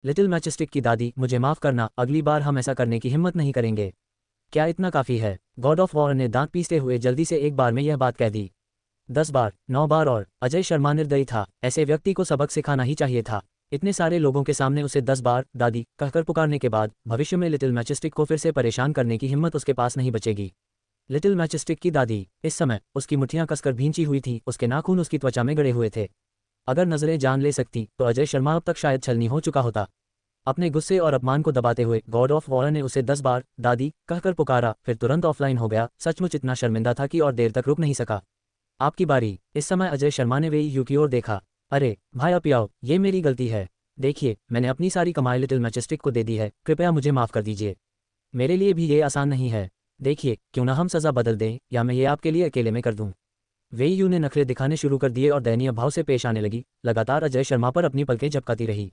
Little matchstick की दादी, मुझे माफ़ करना, अगली बार हम ऐसा करने की हिम्मत नहीं करेंगे। क्या इतना काफ़ी है? गॉड ऑफ वॉर ने दांत पीसते हुए जल्दी से एक बार में यह बात कह दी। 10 बार, 9 बार और अजय शर्मा निर्दयी था। ऐसे व्यक्ति को सबक सिखाना ही चाहिए था। इतने सारे लोगों के सामने उसे 10 बार दादी कहकर पुकारने के बाद भविष्य में लिटिल मैचस्टिक को फिर से परेशान करने की हिम्मत उसके पास नहीं बचेगी। लिटिल मैचस्टिक की दादी, इस समय उसकी मुट्ठियां कसकर भींची हुई थी, उसके नाखून उसकी त्वचा में गड़े हुए थे। अगर नजरें जान ले सकती तो अजय शर्मा अब तक शायद छलनी हो चुका होता। अपने गुस्से और अपमान को दबाते हुए गॉड ऑफ वॉर ने उसे 10 बार दादी कहकर पुकारा, फिर तुरंत ऑफलाइन हो गया। सचमुच इतना शर्मिंदा था कि और देर तक रुक नहीं सका। आपकी बारी। इस समय अजय शर्मा ने वेई यू की ओर देखा। अरे भाई आप आओ, ये मेरी गलती है। देखिए, मैंने अपनी सारी कमाई लिटिल मैचस्टिक को दे दी है, कृपया मुझे माफ़ कर दीजिए। मेरे लिए भी ये आसान नहीं है। देखिए, क्यों ना हम सज़ा बदल दें, या मैं ये आपके लिए अकेले में कर दूं। वेई यू ने नखरे दिखाने शुरू कर दिए और दयनीय भाव से पेश आने लगी, लगातार अजय शर्मा पर अपनी पलकें झपकाती रही।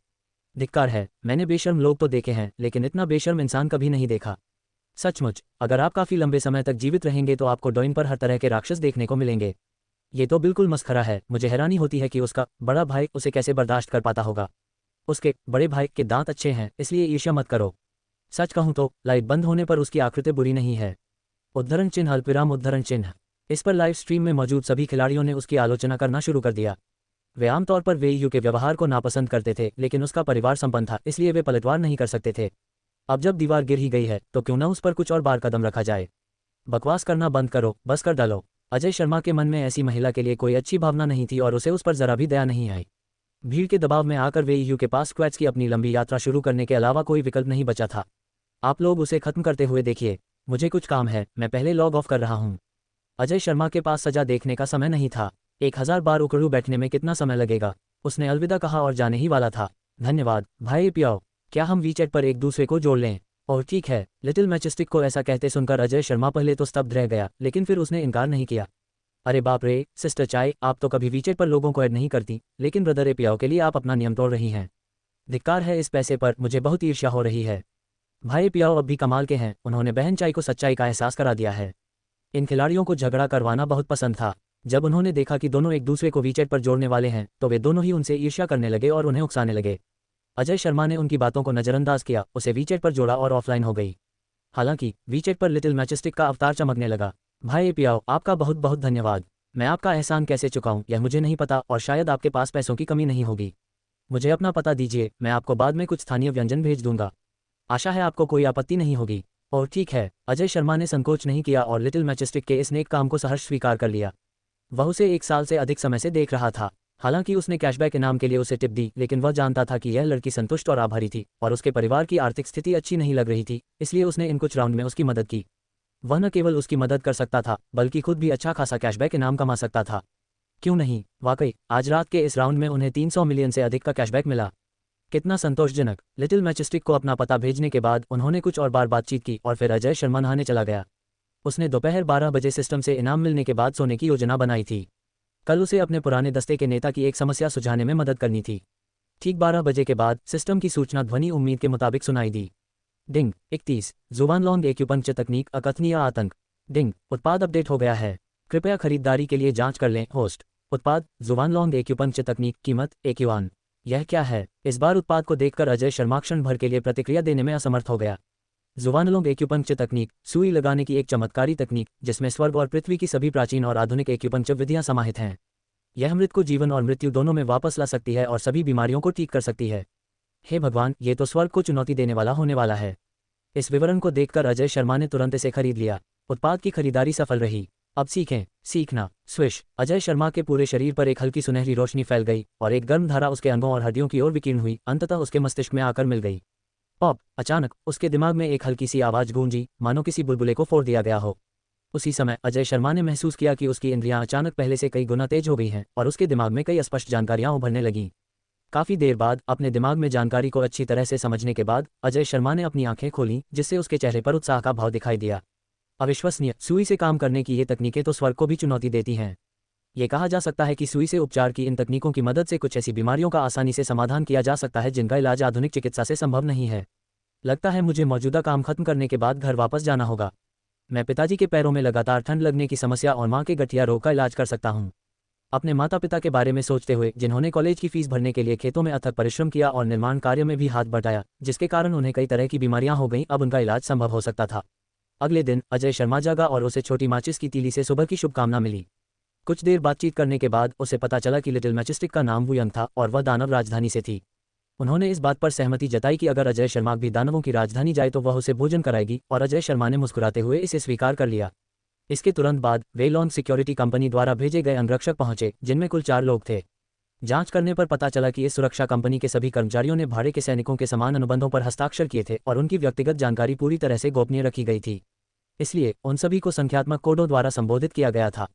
धिक्कार है, मैंने बेशर्म लोग तो देखे हैं, लेकिन इतना बेशर्म इंसान कभी नहीं देखा। सचमुच, अगर आप काफ़ी लंबे समय तक जीवित रहेंगे तो आपको डोइन पर हर तरह के राक्षस देखने को मिलेंगे। ये तो बिल्कुल मस्खरा है। मुझे हैरानी होती है कि उसका बड़ा भाई उसे कैसे बर्दाश्त कर पाता होगा। उसके बड़े भाई के दांत अच्छे हैं, इसलिए ईर्ष्या मत करो। सच कहूं तो लाइट बंद होने पर उसकी आकृति बुरी नहीं है। उद्धरण चिन्ह अल्पविराम उद्धरण चिन्ह। इस पर लाइव स्ट्रीम में मौजूद सभी खिलाड़ियों ने उसकी आलोचना करना शुरू कर दिया। वे आमतौर पर वेई यू के व्यवहार को नापसंद करते थे, लेकिन उसका परिवार संपन्न था, इसलिए वे पलटवार नहीं कर सकते थे। अब जब दीवार गिर ही गई है तो क्यों न उस पर कुछ और बार कदम रखा जाए। बकवास करना बंद करो, बस कर डालो। अजय शर्मा के मन में ऐसी महिला के लिए कोई अच्छी भावना नहीं थी और उसे उस पर जरा भी दया नहीं आई। भीड़ के दबाव में आकर वेई यू के पास स्क्वैट्स की अपनी लंबी यात्रा शुरू करने के अलावा कोई विकल्प नहीं बचा था। आप लोग उसे खत्म करते हुए देखिए, मुझे कुछ काम है, मैं पहले लॉग ऑफ कर रहा हूँ। अजय शर्मा के पास सजा देखने का समय नहीं था। 1000 बार उकड़ू बैठने में कितना समय लगेगा। उसने अलविदा कहा और जाने ही वाला था। धन्यवाद भाई पियाओ, क्या हम वीचैट पर एक दूसरे को जोड़ लें? और ठीक है। लिटिल मैचस्टिक को ऐसा कहते सुनकर अजय शर्मा पहले तो स्तब्ध रह गया, लेकिन फिर उसने इनकार नहीं किया। अरे बाप रे सिस्टर चाय, आप तो कभी वीचैट पर लोगों को ऐड नहीं करती, लेकिन ब्रदर ए पियाओ के लिए आप अपना नियम तोड़ रही हैं। धिक्कार है, इस पैसे पर मुझे बहुत ईर्ष्या हो रही है। भाई पियाओ अब भी कमाल के हैं, उन्होंने बहन चाय को सच्चाई का एहसास करा दिया है। इन खिलाड़ियों को झगड़ा करवाना बहुत पसंद था। जब उन्होंने देखा कि दोनों एक दूसरे को वीचैट पर जोड़ने वाले हैं तो वे दोनों ही उनसे ईर्ष्या करने लगे और उन्हें उकसाने लगे। अजय शर्मा ने उनकी बातों को नज़रअंदाज किया, उसे वीचैट पर जोड़ा और ऑफलाइन हो गई। हालांकि वीचैट पर लिटिल मैचस्टिक का अवतार चमकने लगा। भाई पियाओ, आपका बहुत बहुत धन्यवाद। मैं आपका एहसान कैसे चुकाऊं यह मुझे नहीं पता, और शायद आपके पास पैसों की कमी नहीं होगी। मुझे अपना पता दीजिए, मैं आपको बाद में कुछ स्थानीय व्यंजन भेज दूंगा। आशा है आपको कोई आपत्ति नहीं होगी। और ठीक है। अजय शर्मा ने संकोच नहीं किया और लिटिल मैचस्टिक के इस नेक काम को सहर्ष स्वीकार कर लिया। वह उसे 1 साल से अधिक समय से देख रहा था। हालांकि उसने कैशबैक इनाम के लिए उसे टिप दी, लेकिन वह जानता था कि यह लड़की संतुष्ट और आभारी थी और उसके परिवार की आर्थिक स्थिति अच्छी नहीं लग रही थी, इसलिए उसने इन कुछ राउंड में उसकी मदद की। वह न केवल उसकी मदद कर सकता था, बल्कि खुद भी अच्छा खासा कैशबैक इनाम कमा सकता था। क्यों नहीं, वाकई आज रात के इस राउंड में उन्हें 300 मिलियन से अधिक का कैशबैक मिला। कितना संतोषजनक। लिटिल मैचस्टिक को अपना पता भेजने के बाद उन्होंने कुछ और बार बातचीत की और फिर अजय शर्मा नहाने चला गया। उसने दोपहर 12 बजे सिस्टम से इनाम मिलने के बाद सोने की योजना बनाई थी। कल उसे अपने पुराने दस्ते के नेता की एक समस्या सुलझाने में मदद करनी थी। ठीक 12 बजे के बाद सिस्टम की सूचना ध्वनि उम्मीद के मुताबिक सुनाई दी। डिंग 31 जुबानलोंग एक्यूपंक्चर तकनीक अकथनीय आतंक। डिंग उत्पाद अपडेट हो गया है, कृपया खरीदारी के लिए जांच कर लें। होस्ट उत्पाद जुबानलोंग एक्यूपंक्चर तकनीक, कीमत 1 युआन। यह क्या है? इस बार उत्पाद को देखकर अजय शर्मा क्षण भर के लिए प्रतिक्रिया देने में असमर्थ हो गया। जुबानलोंग एक्यूपंक्चर तकनीक सुई लगाने की एक चमत्कारी तकनीक जिसमें स्वर्ग और पृथ्वी की सभी प्राचीन और आधुनिक एक्यूपंक्चर विधियां समाहित हैं। यह मृत को जीवन और मृत्यु दोनों में वापस ला सकती है और सभी बीमारियों को ठीक कर सकती है। हे भगवान, ये तो स्वर्ग को चुनौती देने वाला होने वाला है। इस विवरण को देखकर अजय शर्मा ने तुरंत इसे खरीद लिया। उत्पाद की खरीदारी सफल रही। अब सीखें, सीखना, स्विश। अजय शर्मा के पूरे शरीर पर एक हल्की सुनहरी रोशनी फैल गई और एक गर्म धारा उसके अंगों और हड्डियों की ओर विकीर्ण हुई, अंततः उसके मस्तिष्क में आकर मिल गई। पॉप! अचानक उसके दिमाग में एक हल्की सी आवाज गूंजी, मानो किसी बुलबुले को फोड़ दिया गया हो। उसी समय अजय शर्मा ने महसूस किया कि उसकी इंद्रियां अचानक पहले से कई गुना तेज हो गई हैं और उसके दिमाग में कई अस्पष्ट जानकारियां उभरने लगीं। काफी देर बाद अपने दिमाग में जानकारी को अच्छी तरह से समझने के बाद अजय शर्मा ने अपनी आंखें खोलीं, जिससे उसके चेहरे पर उत्साह का भाव दिखाई दिया। अविश्वसनीय, सुई से काम करने की ये तकनीकें तो स्वर्ग को भी चुनौती देती हैं। ये कहा जा सकता है कि सुई से उपचार की इन तकनीकों की मदद से कुछ ऐसी बीमारियों का आसानी से समाधान किया जा सकता है जिनका इलाज आधुनिक चिकित्सा से संभव नहीं है। लगता है मुझे मौजूदा काम खत्म करने के बाद घर वापस जाना होगा। मैं पिताजी के पैरों में लगातार ठंड लगने की समस्या और मां के गठिया रोग का इलाज कर सकता हूं। अपने माता पिता के बारे में सोचते हुए, जिन्होंने कॉलेज की फीस भरने के लिए खेतों में अथक परिश्रम किया और निर्माण कार्य में भी हाथ बटाया, जिसके कारण उन्हें कई तरह की बीमारियां हो गईं, अब उनका इलाज संभव हो सकता था। अगले दिन अजय शर्मा जागा और उसे छोटी माचिस की तीली से सुबह की शुभकामना मिली। कुछ देर बातचीत करने के बाद उसे पता चला कि लिटिल मैचेस्टिक का नाम वुयंग था और वह दानव राजधानी से थी। उन्होंने इस बात पर सहमति जताई कि अगर अजय शर्मा भी दानवों की राजधानी जाए तो वह उसे भोजन कराएगी, और अजय शर्मा ने मुस्कुराते हुए इसे स्वीकार कर लिया। इसके तुरंत बाद वेलॉन सिक्योरिटी कंपनी द्वारा भेजे गए अंगरक्षक पहुंचे, जिनमें कुल 4 लोग थे। जांच करने पर पता चला कि इस सुरक्षा कंपनी के सभी कर्मचारियों ने भाड़े के सैनिकों के समान अनुबंधों पर हस्ताक्षर किए थे और उनकी व्यक्तिगत जानकारी पूरी तरह से गोपनीय रखी गई थी। इसलिए उन सभी को संख्यात्मक कोडों द्वारा संबोधित किया गया था।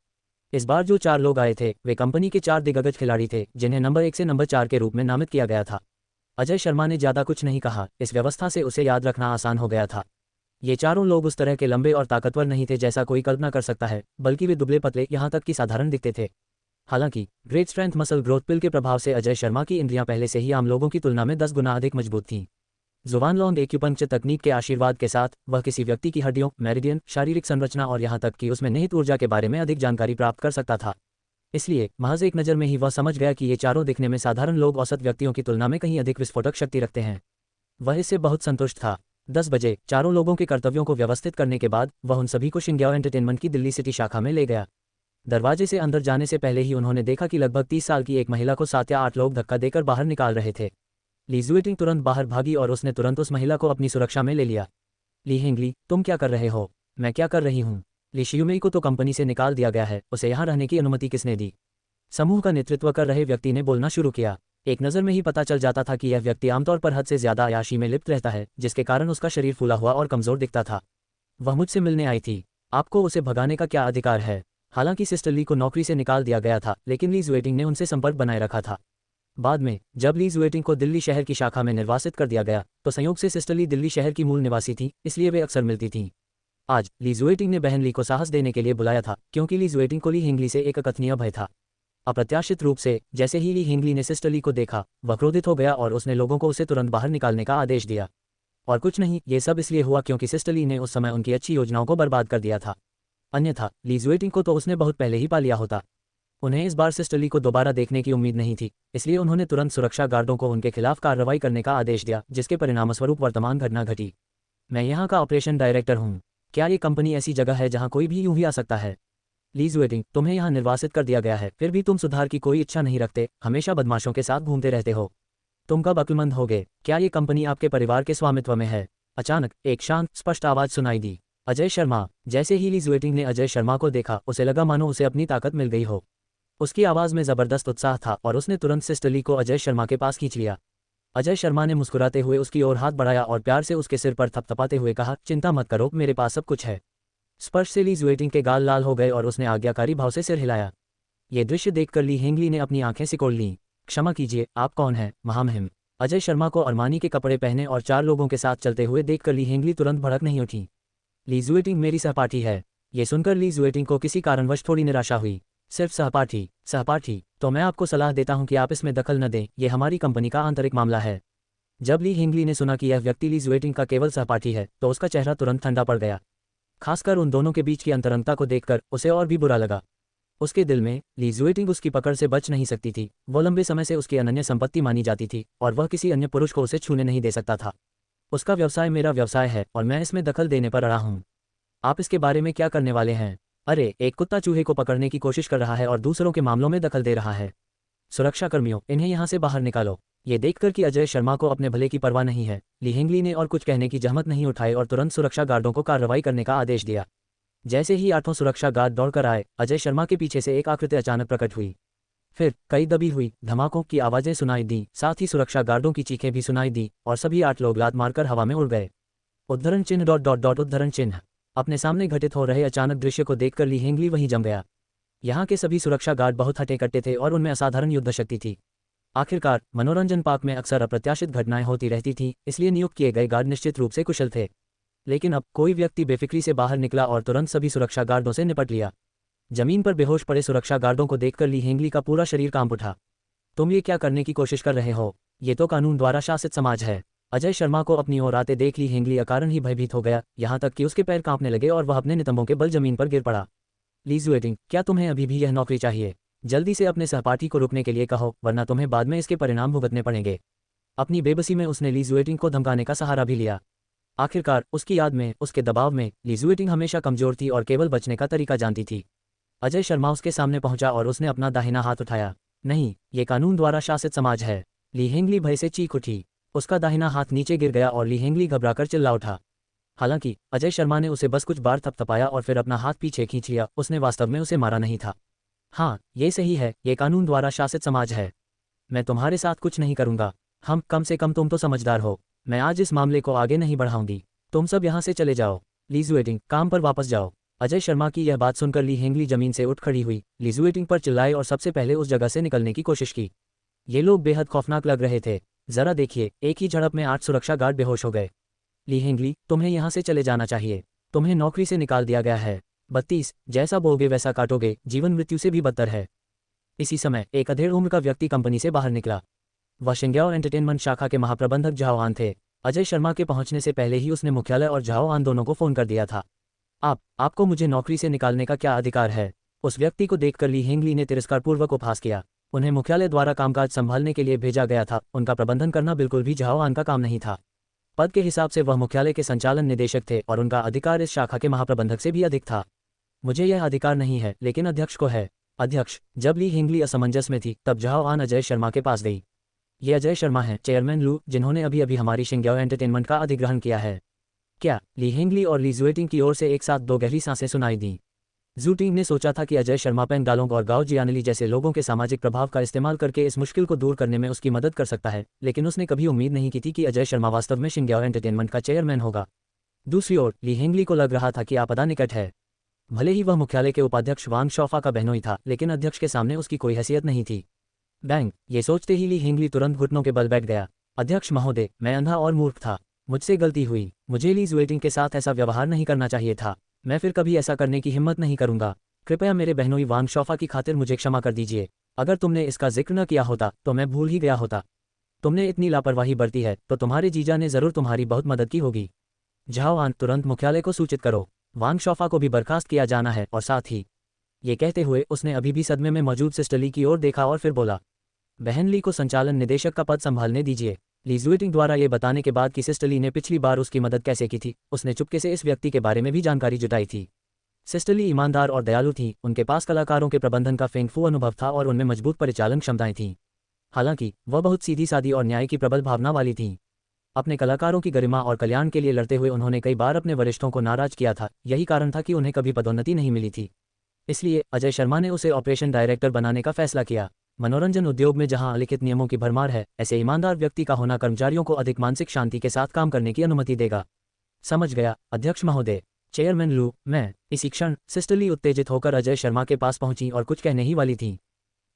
इस बार जो 4 लोग आए थे वे कंपनी के 4 दिग्गज खिलाड़ी थे, जिन्हें नंबर 1 से नंबर 4 के रूप में नामित किया गया था। अजय शर्मा ने ज्यादा कुछ नहीं कहा, इस व्यवस्था से उसे याद रखना आसान हो गया था। ये चारों लोग उस तरह के लंबे और ताकतवर नहीं थे जैसा कोई कल्पना कर सकता है, बल्कि वे दुबले पतले, यहाँ तक कि साधारण दिखते थे। हालांकि ग्रेट स्ट्रेंथ मसल ग्रोथ पिल के प्रभाव से अजय शर्मा की इंद्रियां पहले से ही आम लोगों की तुलना में 10 गुना अधिक मजबूत थीं। जुबान लॉन्ग एक्यूपंक्चर तकनीक के आशीर्वाद के साथ वह किसी व्यक्ति की हड्डियों, मेरिडियन, शारीरिक संरचना और यहाँ तक कि उसमें निहित ऊर्जा के बारे में अधिक जानकारी प्राप्त कर सकता था। इसलिए महज एक नज़र में ही वह समझ गया कि ये चारों दिखने में साधारण लोग औसत व्यक्तियों की तुलना में कहीं अधिक विस्फोटक शक्ति रखते हैं। वह इससे बहुत संतुष्ट था। 10 बजे चारों लोगों के कर्तव्यों को व्यवस्थित करने के बाद वह उन सभी को शिंग्याओ एंटरटेनमेंट की दिल्ली सिटी शाखा में ले गया। दरवाजे से अंदर जाने से पहले ही उन्होंने देखा कि लगभग 30 साल की एक महिला को 7 या 8 लोग धक्का देकर बाहर निकाल रहे थे। ली जुएटिंग तुरंत बाहर भागी और उसने तुरंत उस महिला को अपनी सुरक्षा में ले लिया। ली हेंगली, तुम क्या कर रहे हो? मैं क्या कर रही हूँ? ली शियुमेई को तो कंपनी से निकाल दिया गया है, उसे यहाँ रहने की अनुमति किसने दी? समूह का नेतृत्व कर रहे व्यक्ति ने बोलना शुरू किया। एक नज़र में ही पता चल जाता था कि यह व्यक्ति आमतौर पर हद से ज्यादा अय्याशी में लिप्त रहता है, जिसके कारण उसका शरीर फूला हुआ और कमजोर दिखता था। वह मुझसे मिलने आई थी। आपको उसे भगाने का क्या अधिकार है? हालांकि सिस्टर ली को नौकरी से निकाल दिया गया था, लेकिन ली जुएटिंग ने उनसे संपर्क बनाए रखा था। बाद में जब ली जुएटिंग को दिल्ली शहर की शाखा में निर्वासित कर दिया गया तो संयोग से सिस्टर ली दिल्ली शहर की मूल निवासी थी, इसलिए वे अक्सर मिलती थीं। आज ली जुएटिंग ने बहन ली को साहस देने के लिए बुलाया था, क्योंकि ली जुएटिंग को ली हिंगली से एक अकथनीय भय था। अप्रत्याशित रूप से जैसे ही ली हिंगली ने सिस्टर ली को देखा, वह क्रोधित हो गया और उसने लोगों को उसे तुरंत बाहर निकालने का आदेश दिया। और कुछ नहीं, ये सब इसलिए हुआ क्योंकि सिस्टर ली ने उस समय उनकी अच्छी योजनाओं को बर्बाद कर दिया था। अन्यथा ली जुएटिंग को तो उसने बहुत पहले ही पा लिया होता। उन्हें इस बार सिस्टर ली को दोबारा देखने की उम्मीद नहीं थी, इसलिए उन्होंने तुरंत सुरक्षा गार्डों को उनके खिलाफ कार्रवाई करने का आदेश दिया, जिसके परिणामस्वरूप वर्तमान घटना घटी। मैं यहाँ का ऑपरेशन डायरेक्टर हूँ। क्या ये कंपनी ऐसी जगह है जहाँ कोई भी यूं ही आ सकता है? ली जुएटिंग, तुम्हें यहाँ निर्वासित कर दिया गया है, फिर भी तुम सुधार की कोई इच्छा नहीं रखते, हमेशा बदमाशों के साथ घूमते रहते हो। तुम कब अक्लमंद होगे? क्या ये कंपनी आपके परिवार के स्वामित्व में है? अचानक एक शांत स्पष्ट आवाज सुनाई दी, अजय शर्मा। जैसे ही ली जुएटिंग ने अजय शर्मा को देखा, उसे लगा मानो उसे अपनी ताकत मिल गई हो। उसकी आवाज में जबरदस्त उत्साह था और उसने तुरंत सिस्टर ली को अजय शर्मा के पास खींच लिया। अजय शर्मा ने मुस्कुराते हुए उसकी ओर हाथ बढ़ाया और प्यार से उसके सिर पर थपथपाते हुए कहा, चिंता मत करो, मेरे पास सब कुछ है। स्पर्श से ली जुएटिंग के गाल लाल हो गए और उसने आज्ञाकारी भाव से सिर हिलाया। ये दृश्य देखकर ली हेंगली ने अपनी आंखें सिकोड़ लीं। क्षमा कीजिए, आप कौन हैं, महामहिम? अजय शर्मा को अरमानी के कपड़े पहने और 4 लोगों के साथ चलते हुए देखकर ली हेंगली तुरंत भड़क नहीं उठी। ली जुएटिंग मेरी सहपाठी है। ये सुनकर ली जुएटिंग को किसी कारणवश थोड़ी निराशा हुई। सिर्फ सहपाठी? सहपाठी तो मैं आपको सलाह देता हूं कि आप इसमें दखल न दें, ये हमारी कंपनी का आंतरिक मामला है। जब ली हिंगली ने सुना कि यह व्यक्ति ली जुएटिंग का केवल सहपाठी है तो उसका चेहरा तुरंत ठंडा पड़ गया। खासकर उन दोनों के बीच की अंतरंगता को देखकर उसे और भी बुरा लगा। उसके दिल में ली जुएटिंग उसकी पकड़ से बच नहीं सकती थी। वो लंबे समय से उसकी अनन्य संपत्ति मानी जाती थी और वह किसी अन्य पुरुष को उसे छूने नहीं दे सकता था। उसका व्यवसाय मेरा व्यवसाय है और मैं इसमें दखल देने पर अड़ा हूँ। आप इसके बारे में क्या करने वाले हैं? अरे, एक कुत्ता चूहे को पकड़ने की कोशिश कर रहा है और दूसरों के मामलों में दखल दे रहा है। सुरक्षाकर्मियों, इन्हें यहाँ से बाहर निकालो। ये देखकर कि अजय शर्मा को अपने भले की परवाह नहीं है, ली हिंगली ने और कुछ कहने की जहमत नहीं उठाई और तुरंत सुरक्षा गार्डों को कार्रवाई करने का आदेश दिया। जैसे ही 8 सुरक्षा गार्ड दौड़कर आए, अजय शर्मा के पीछे से एक आकृति अचानक प्रकट हुई। फिर कई दबी हुई धमाकों की आवाजें सुनाई दी, साथ ही सुरक्षा गार्डों की चीखें भी सुनाई दी और सभी 8 लोग लात मारकर हवा में उड़ गए। उद्धरण चिन्ह डॉट डॉट डॉट उद्धरण चिन्ह। अपने सामने घटित हो रहे अचानक दृश्य को देखकर ली हिंगली वहीं जम गया। यहाँ के सभी सुरक्षा गार्ड बहुत हटे कट्टे थे और उनमें असाधारण युद्ध शक्ति थी। आखिरकार मनोरंजन पार्क में अक्सर अप्रत्याशित घटनाएं होती रहती थीं, इसलिए नियुक्त किए गए गार्ड निश्चित रूप से कुशल थे। लेकिन अब कोई व्यक्ति बेफिक्री से बाहर निकला और तुरंत सभी सुरक्षा गार्डों से निपट लिया। जमीन पर बेहोश पड़े सुरक्षा गार्डों को देखकर ली हिंगली का पूरा शरीर कांप उठा। तुम ये क्या करने की कोशिश कर रहे हो? ये तो कानून द्वारा शासित समाज है। अजय शर्मा को अपनी ओर आते देख ली हिंगली अकारण ही भयभीत हो गया, यहाँ तक कि उसके पैर कांपने लगे और वह अपने नितंबों के बल जमीन पर गिर पड़ा। ली जुएटिंग, क्या तुम्हें अभी भी यह नौकरी चाहिए? जल्दी से अपने सहपाठी को रुकने के लिए कहो, वरना तुम्हें बाद में इसके परिणाम भुगतने पड़ेंगे। अपनी बेबसी में उसने ली जुएटिंग को धमकाने का सहारा भी लिया। आखिरकार उसकी याद में, उसके दबाव में, ली जुएटिंग हमेशा कमजोर थी और केवल बचने का तरीका जानती थी। अजय शर्मा उसके सामने पहुंचा और उसने अपना दाहिना हाथ उठाया। नहीं, ये कानून द्वारा शासित समाज है। ली हेंगली भय से चीख उठी। उसका दाहिना हाथ नीचे गिर गया और ली हेंगली घबराकर चिल्ला उठा। हालांकि अजय शर्मा ने उसे बस कुछ बार थपथपाया और फिर अपना हाथ पीछे खींच लिया। उसने वास्तव में उसे मारा नहीं था। हाँ, ये सही है, ये कानून द्वारा शासित समाज है। मैं तुम्हारे साथ कुछ नहीं करूंगा। हम, कम से कम तुम तो समझदार हो। मैं आज इस मामले को आगे नहीं बढ़ाऊंगी। तुम सब यहाँ से चले जाओ। ली जुएटिंग, काम पर वापस जाओ। अजय शर्मा की यह बात सुनकर ली हेंगली जमीन से उठ खड़ी हुई, ली जुएटिंग पर चिल्लाई और सबसे पहले उस जगह से निकलने की कोशिश की। ये लोग बेहद खौफनाक लग रहे थे। जरा देखिए, एक ही झड़प में 8 सुरक्षा गार्ड बेहोश हो गए। ली हेंगली, तुम्हें यहाँ से चले जाना चाहिए। तुम्हें नौकरी से निकाल दिया गया है। 32, जैसा बोगे वैसा काटोगे, जीवन मृत्यु से भी बदतर है। इसी समय एक अधेड़ उम्र का व्यक्ति कंपनी से बाहर निकला। वह शिंग्याओ एंटरटेनमेंट शाखा के महाप्रबंधक झाओ आन थे। अजय शर्मा के पहुंचने से पहले ही उसने मुख्यालय और झाओ आन दोनों को फोन कर दिया था। आपको मुझे नौकरी से निकालने का क्या अधिकार है? उस व्यक्ति को देखकर ली हेंगली ने तिरस्कारपूर्वक उपहास किया। उन्हें मुख्यालय द्वारा कामकाज संभालने के लिए भेजा गया था, उनका प्रबंधन करना बिल्कुल भी झाओ आन का काम नहीं था। पद के हिसाब से वह मुख्यालय के संचालन निदेशक थे और उनका अधिकार इस शाखा के महाप्रबंधक से भी अधिक था। मुझे यह अधिकार नहीं है, लेकिन अध्यक्ष को है। अध्यक्ष, जब ली हेंगली असमंजस में थी तब झाओ आन अजय शर्मा के पास गई। ये अजय शर्मा हैं, चेयरमैन लू, जिन्होंने अभी अभी हमारी शिंग्याओ एंटरटेनमेंट का अधिग्रहण किया है। क्या? ली हेंगली और ली जुएटिंग की ओर से एक साथ 2 गहरी सांसें सुनाई दी। जुटिंग ने सोचा था कि अजय शर्मा पेंगडालोंग और गाओ जियानली जैसे लोगों के सामाजिक प्रभाव का इस्तेमाल करके इस मुश्किल को दूर करने में उसकी मदद कर सकता है, लेकिन उसने कभी उम्मीद नहीं की थी कि अजय शर्मा वास्तव में शिंग्याओ एंटरटेनमेंट का चेयरमैन होगा। दूसरी ओर ली हेंगली को लग रहा था कि आपदा निकट है। भले ही वह मुख्यालय के उपाध्यक्ष वांग शौफा का बहनोई था, लेकिन अध्यक्ष के सामने उसकी कोई हैसियत नहीं थी। बैंग, ये सोचते ही ली हेंगली तुरंत घुटनों के बल बैठ गया। अध्यक्ष महोदय, मैं अंधा और मूर्ख था। मुझसे गलती हुई। मुझे ली जुएटिंग के साथ ऐसा व्यवहार नहीं करना चाहिए था। मैं फिर कभी ऐसा करने की हिम्मत नहीं करूंगा। कृपया मेरे बहनोई वांग शौफा की खातिर मुझे क्षमा कर दीजिए। अगर तुमने इसका जिक्र न किया होता तो मैं भूल ही गया होता। तुमने इतनी लापरवाही बरती है तो तुम्हारे जीजा ने जरूर तुम्हारी बहुत मदद की होगी। झाओ आन, तुरंत मुख्यालय को सूचित करो। वांग शौफा को भी बर्खास्त किया जाना है। और साथ ही, ये कहते हुए उसने अभी भी सदमे में मौजूद सिस्टर ली की ओर देखा और फिर बोला, बहन ली को संचालन निदेशक का पद संभालने दीजिए। ली जुएटिंग द्वारा ये बताने के बाद कि सिस्टर ली ने पिछली बार उसकी मदद कैसे की थी, उसने चुपके से इस व्यक्ति के बारे में भी जानकारी जुटाई थी। सिस्टर ली ईमानदार और दयालु थी। उनके पास कलाकारों के प्रबंधन का फेंगफू अनुभव था और उनमें मजबूत परिचालन क्षमताएं थीं। हालांकि वह बहुत सीधी सादी और न्याय की प्रबल भावना वाली थीं। अपने कलाकारों की गरिमा और कल्याण के लिए लड़ते हुए उन्होंने कई बार अपने वरिष्ठों को नाराज किया था। यही कारण था कि उन्हें कभी पदोन्नति नहीं मिली थी। इसलिए अजय शर्मा ने उसे ऑपरेशन डायरेक्टर बनाने का फैसला किया। मनोरंजन उद्योग में जहां अलिखित नियमों की भरमार है, ऐसे ईमानदार व्यक्ति का होना कर्मचारियों को अधिक मानसिक शांति के साथ काम करने की अनुमति देगा। समझ गया अध्यक्ष महोदय। चेयरमैन लू, मैं। इसी क्षण सिस्टर ली उत्तेजित होकर अजय शर्मा के पास पहुंची और कुछ कहने ही वाली थी।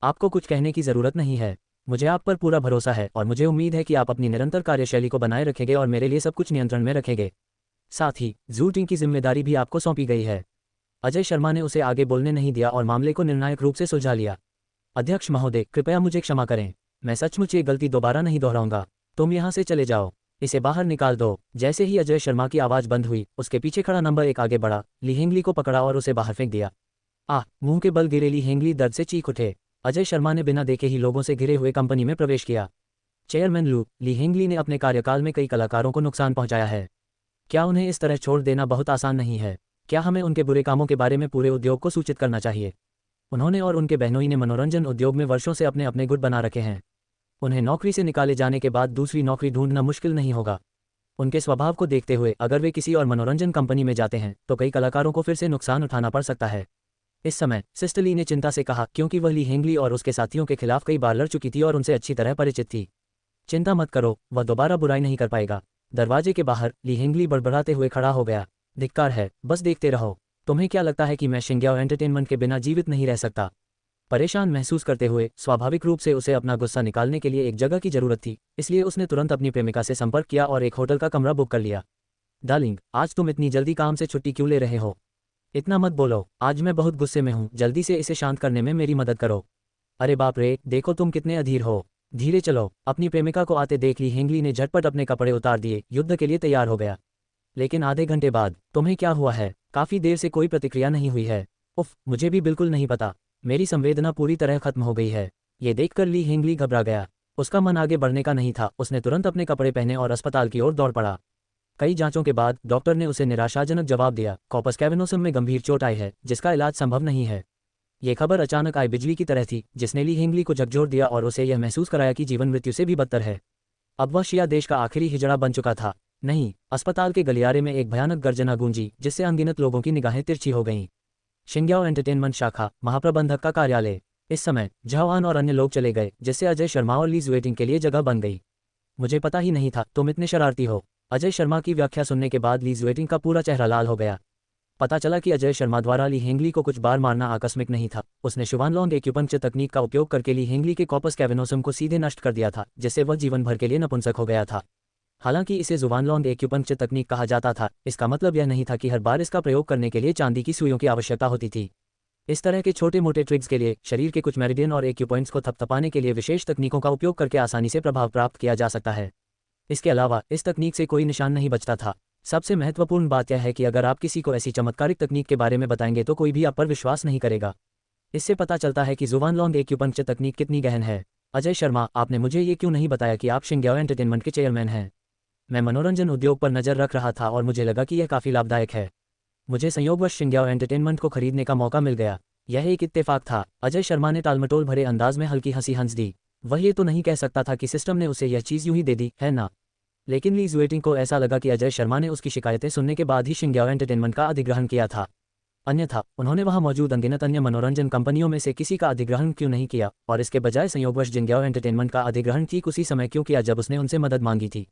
आपको कुछ कहने की जरूरत नहीं है। मुझे आप पर पूरा भरोसा है और मुझे उम्मीद है कि आप अपनी निरंतर कार्यशैली को बनाए रखेंगे और मेरे लिए सब कुछ नियंत्रण में रखेंगे। साथ ही जुटिंग की जिम्मेदारी भी आपको सौंपी गई है। अजय शर्मा ने उसे आगे बोलने नहीं दिया और मामले को निर्णायक रूप से सुलझा लिया। अध्यक्ष महोदय, कृपया मुझे क्षमा करें। मैं सचमुच ये गलती दोबारा नहीं दोहराऊंगा। तुम यहाँ से चले जाओ। इसे बाहर निकाल दो। जैसे ही अजय शर्मा की आवाज बंद हुई, उसके पीछे खड़ा नंबर 1 आगे बढ़ा, ली हेंगली को पकड़ा और उसे बाहर फेंक दिया। मुंह के बल गिरे ली हेंगली दर्द से चीख उठे। अजय शर्मा ने बिना देखे ही लोगों से घिरे हुए कंपनी में प्रवेश किया। चेयरमैन लू, ली हेंगली ने अपने कार्यकाल में कई कलाकारों को नुकसान पहुंचाया है। क्या उन्हें इस तरह छोड़ देना बहुत आसान नहीं है? क्या हमें उनके बुरे कामों के बारे में पूरे उद्योग को सूचित करना चाहिए? उन्होंने और उनके बहनोई ने मनोरंजन उद्योग में वर्षों से अपने अपने गुट बना रखे हैं। उन्हें नौकरी से निकाले जाने के बाद दूसरी नौकरी ढूंढना मुश्किल नहीं होगा। उनके स्वभाव को देखते हुए अगर वे किसी और मनोरंजन कंपनी में जाते हैं तो कई कलाकारों को फिर से नुकसान उठाना पड़ सकता है। इस समय सिस्टर ली ने चिंता से कहा, क्योंकि वह ली हेंगली और उसके साथियों के खिलाफ कई बार लड़ चुकी थी और उनसे अच्छी तरह परिचित थी। चिंता मत करो, वह दोबारा बुराई नहीं कर पाएगा। दरवाजे के बाहर ली हेंगली बड़बड़ाते हुए खड़ा हो गया। धिक्कार है, बस देखते रहो। तुम्हें क्या लगता है कि मैं शिंग्याओ एंटरटेनमेंट के बिना जीवित नहीं रह सकता? परेशान महसूस करते हुए स्वाभाविक रूप से उसे अपना गुस्सा निकालने के लिए एक जगह की जरूरत थी, इसलिए उसने तुरंत अपनी प्रेमिका से संपर्क किया और एक होटल का कमरा बुक कर लिया। डार्लिंग, आज तुम इतनी जल्दी काम से छुट्टी क्यों ले रहे हो? इतना मत बोलो, आज मैं बहुत गुस्से में हूँ। जल्दी से इसे शांत करने में मेरी मदद करो। अरे बाप रे, देखो तुम कितने अधीर हो। धीरे चलो। अपनी प्रेमिका को आते देख ली हेंगली ने झटपट अपने कपड़े उतार दिए, युद्ध के लिए तैयार हो गया। लेकिन आधे घंटे बाद, तुम्हें क्या हुआ है? काफी देर से कोई प्रतिक्रिया नहीं हुई है। उफ, मुझे भी बिल्कुल नहीं पता। मेरी संवेदना पूरी तरह खत्म हो गई है। ये देखकर ली हेंगली घबरा गया। उसका मन आगे बढ़ने का नहीं था। उसने तुरंत अपने कपड़े पहने और अस्पताल की ओर दौड़ पड़ा। कई जांचों के बाद डॉक्टर ने उसे निराशाजनक जवाब दिया, कॉर्पस कैवर्नोसम में गंभीर चोट आई है जिसका इलाज संभव नहीं है। ये खबर अचानक आई बिजली की तरह थी, जिसने ली हेंगली को झकझोर दिया और उसे यह महसूस कराया कि जीवन मृत्यु से भी बदतर है। अब वह शिया देश का आखिरी हिजड़ा बन चुका था। नहीं, अस्पताल के गलियारे में एक भयानक गर्जना गूंजी, जिससे अनगिनत लोगों की निगाहें तिरछी हो गईं। शिंग्याओ एंटरटेनमेंट शाखा, महाप्रबंधक का कार्यालय। इस समय झाओआन और अन्य लोग चले गए, जिससे अजय शर्मा और ली जुएटिंग के लिए जगह बन गई। मुझे पता ही नहीं था तुम इतने शरारती हो। अजय शर्मा की व्याख्या सुनने के बाद ली जुएटिंग का पूरा चेहरा लाल हो गया। पता चला कि अजय शर्मा द्वारा ली हेंगली को कुछ बार मारना आकस्मिक नहीं था। उसने शुवानलॉन्ग एक्यूपंक्चर तकनीक का उपयोग करके ली हेंगली के कॉर्पस कैवर्नोसम को सीधे नष्ट कर दिया था, जिससे वह जीवन भर के लिए नपुंसक हो गया था। हालांकि इसे जुवानलॉन्ग एक्यूपंक्चर तकनीक कहा जाता था, इसका मतलब यह नहीं था कि हर बार इसका प्रयोग करने के लिए चांदी की सुइयों की आवश्यकता होती थी। इस तरह के छोटे मोटे ट्रिक्स के लिए शरीर के कुछ मेरिडियन और एक्यूपॉइंट्स को थपथपाने के लिए विशेष तकनीकों का उपयोग करके आसानी से प्रभाव प्राप्त किया जा सकता है। इसके अलावा इस तकनीक से कोई निशान नहीं बचता था। सबसे महत्वपूर्ण बात यह है कि अगर आप किसी को ऐसी चमत्कारिक तकनीक के बारे में बताएंगे तो कोई भी आप पर विश्वास नहीं करेगा। इससे पता चलता है कि जुवानलॉन्ग एक्यूपंक्चर तकनीक कितनी गहन है। अजय शर्मा, आपने मुझे ये क्यों नहीं बताया कि आप शिंग्याओ एंटरटेनमेंट के चेयरमैन हैं? मैं मनोरंजन उद्योग पर नज़र रख रहा था और मुझे लगा कि यह काफ़ी लाभदायक है। मुझे संयोगवश शिंग्याओ एंटरटेनमेंट को खरीदने का मौका मिल गया। यह एक इत्तेफाक था। अजय शर्मा ने टालमटोल भरे अंदाज में हल्की हंसी हंस दी। वह ये तो नहीं कह सकता था कि सिस्टम ने उसे यह चीज़ यूं ही दे दी, है ना? लेकिन ली जुएटिंग को ऐसा लगा कि अजय शर्मा ने उसकी शिकायतें सुनने के बाद ही शिंग्याओ एंटरटेनमेंट का अधिग्रहण किया था। अन्यथा उन्होंने वहां मौजूद अनगिनत अन्य मनोरंजन कंपनियों में से किसी का अधिग्रहण क्यों नहीं किया, और इसके बजाय संयोगवश जिंग्याओ एंटरटेनमेंट का अधिग्रहण ठीक उसी समय क्यों किया जब उसने उनसे मदद मांगी थी।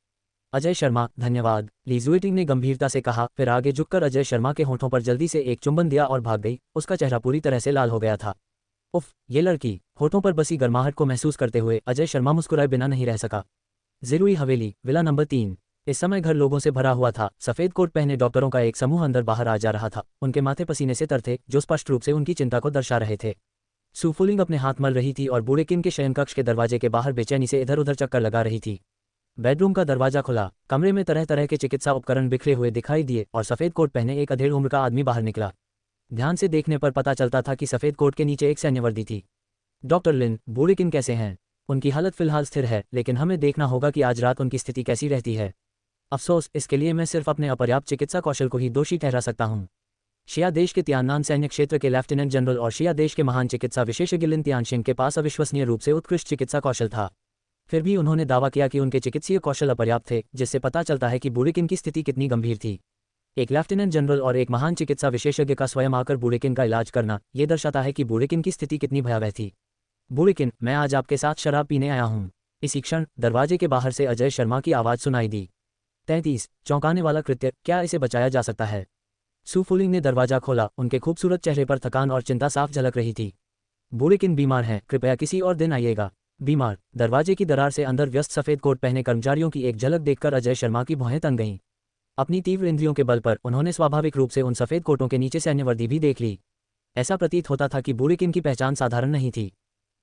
अजय शर्मा, धन्यवाद, ली जुएटिंग ने गंभीरता से कहा, फिर आगे झुककर अजय शर्मा के होठों पर जल्दी से एक चुंबन दिया और भाग गई। उसका चेहरा पूरी तरह से लाल हो गया था। उफ, ये लड़की! होठों पर बसी गर्माहट को महसूस करते हुए अजय शर्मा मुस्कुराए बिना नहीं रह सका। ज़िरुई हवेली, विला नंबर 3। इस समय घर लोगों से भरा हुआ था। सफेद कोट पहने डॉक्टरों का एक समूह अंदर बाहर आ जा रहा था। उनके माथे पसीने से तर थे, जो स्पष्ट रूप से उनकी चिंता को दर्शा रहे थे। सू फुलिंग अपने हाथ मल रही थी और बूढ़े किन के शयनकक्ष के दरवाजे के बाहर बेचैनी से इधर उधर चक्कर लगा रही थी। बेडरूम का दरवाजा खुला। कमरे में तरह तरह के चिकित्सा उपकरण बिखरे हुए दिखाई दिए और सफेद कोट पहने एक अधेड़ उम्र का आदमी बाहर निकला। ध्यान से देखने पर पता चलता था कि सफेद कोट के नीचे एक सैन्य वर्दी थी। डॉक्टर लिन, बूढ़े किन कैसे हैं? उनकी हालत फिलहाल स्थिर है, लेकिन हमें देखना होगा कि आज रात उनकी स्थिति कैसी रहती है। अफसोस, इसके लिए मैं सिर्फ अपने अपर्याप्त चिकित्सा कौशल को ही दोषी ठहरा सकता हूँ। शिया देश के तियाननान सैन्य क्षेत्र के लेफ्टिनेंट जनरल और शिया देश के महान चिकित्सा विशेषज्ञ लिन तियानशिंग के पास अविश्वसनीय रूप से उत्कृष्ट चिकित्सा कौशल था। फिर भी उन्होंने दावा किया कि उनके चिकित्सीय कौशल अपर्याप्त थे, जिससे पता चलता है कि बूढ़े किन की स्थिति कितनी गंभीर थी। एक लेफ्टिनेंट जनरल और एक महान चिकित्सा विशेषज्ञ का स्वयं आकर बूढ़े किन का इलाज करना, ये दर्शाता है कि बूढ़े किन की स्थिति कितनी भयावह थी। बूढ़े किन, मैं आज आपके साथ शराब पीने आया हूँ। इसी क्षण दरवाजे के बाहर से अजय शर्मा की आवाज़ सुनाई दी। 33, चौंकाने वाला कृत्य, क्या इसे बचाया जा सकता है? सू फुलिंग ने दरवाजा खोला। उनके खूबसूरत चेहरे पर थकान और चिंता साफ झलक रही थी। बूढ़े किन बीमार हैं, कृपया किसी और दिन आइएगा। बीमार? दरवाजे की दरार से अंदर व्यस्त सफेद कोट पहने कर्मचारियों की एक झलक देखकर अजय शर्मा की भौहें तन गईं। अपनी तीव्र इंद्रियों के बल पर उन्होंने स्वाभाविक रूप से उन सफेद कोटों के नीचे सैन्य वर्दी भी देख ली। ऐसा प्रतीत होता था कि बूढ़े किन की पहचान साधारण नहीं थी।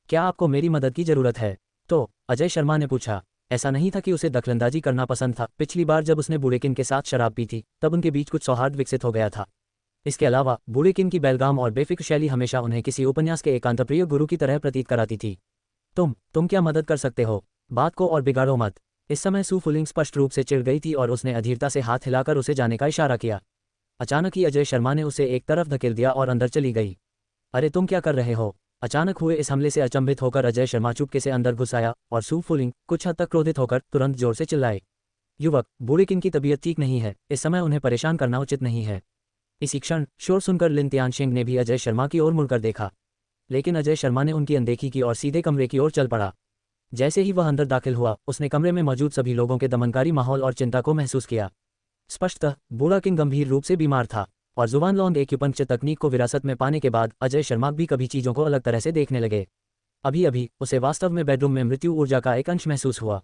क्या आपको मेरी मदद की जरूरत है? तो अजय शर्मा ने पूछा। ऐसा नहीं था कि उसे दखलंदाजी करना पसंद था। पिछली बार जब उसने बूढ़े किन के साथ शराब पी थी, तब उनके बीच कुछ सौहार्द विकसित हो गया था। इसके अलावा बूढ़े किन की बेलगाम और बेफिक्र शैली हमेशा उन्हें किसी उपन्यास के एकांतप्रिय गुरु की तरह प्रतीत कराती थी। तुम क्या मदद कर सकते हो? बात को और बिगाड़ो मत। इस समय सू फुलिंग स्पष्ट रूप से चिढ़ गई थी और उसने अधीरता से हाथ हिलाकर उसे जाने का इशारा किया। अचानक ही अजय शर्मा ने उसे एक तरफ धकेल दिया और अंदर चली गई। अरे तुम क्या कर रहे हो? अचानक हुए इस हमले से अचंभित होकर अजय शर्मा चुपके से अंदर घुस आया और सू फुलिंग कुछ हद तक क्रोधित होकर तुरंत जोर से चिल्लाए। युवक, बूढ़े किन की तबीयत ठीक नहीं है, इस समय उन्हें परेशान करना उचित नहीं है। इसी क्षण शोर सुनकर लिन तियानशिंग ने भी अजय शर्मा की ओर मुड़कर देखा, लेकिन अजय शर्मा ने उनकी अनदेखी की और सीधे कमरे की ओर चल पड़ा। जैसे ही वह अंदर दाखिल हुआ, उसने कमरे में मौजूद सभी लोगों के दमनकारी माहौल और चिंता को महसूस किया। स्पष्टतः बूढ़ा किन गंभीर रूप से बीमार था, और जुवानलॉन्ग एक्यूपंक्चर तकनीक को विरासत में पाने के बाद अजय शर्मा भी कभी चीज़ों को अलग तरह से देखने लगे। अभी अभी उसे वास्तव में बेडरूम में मृत्यु ऊर्जा का एक अंश महसूस हुआ।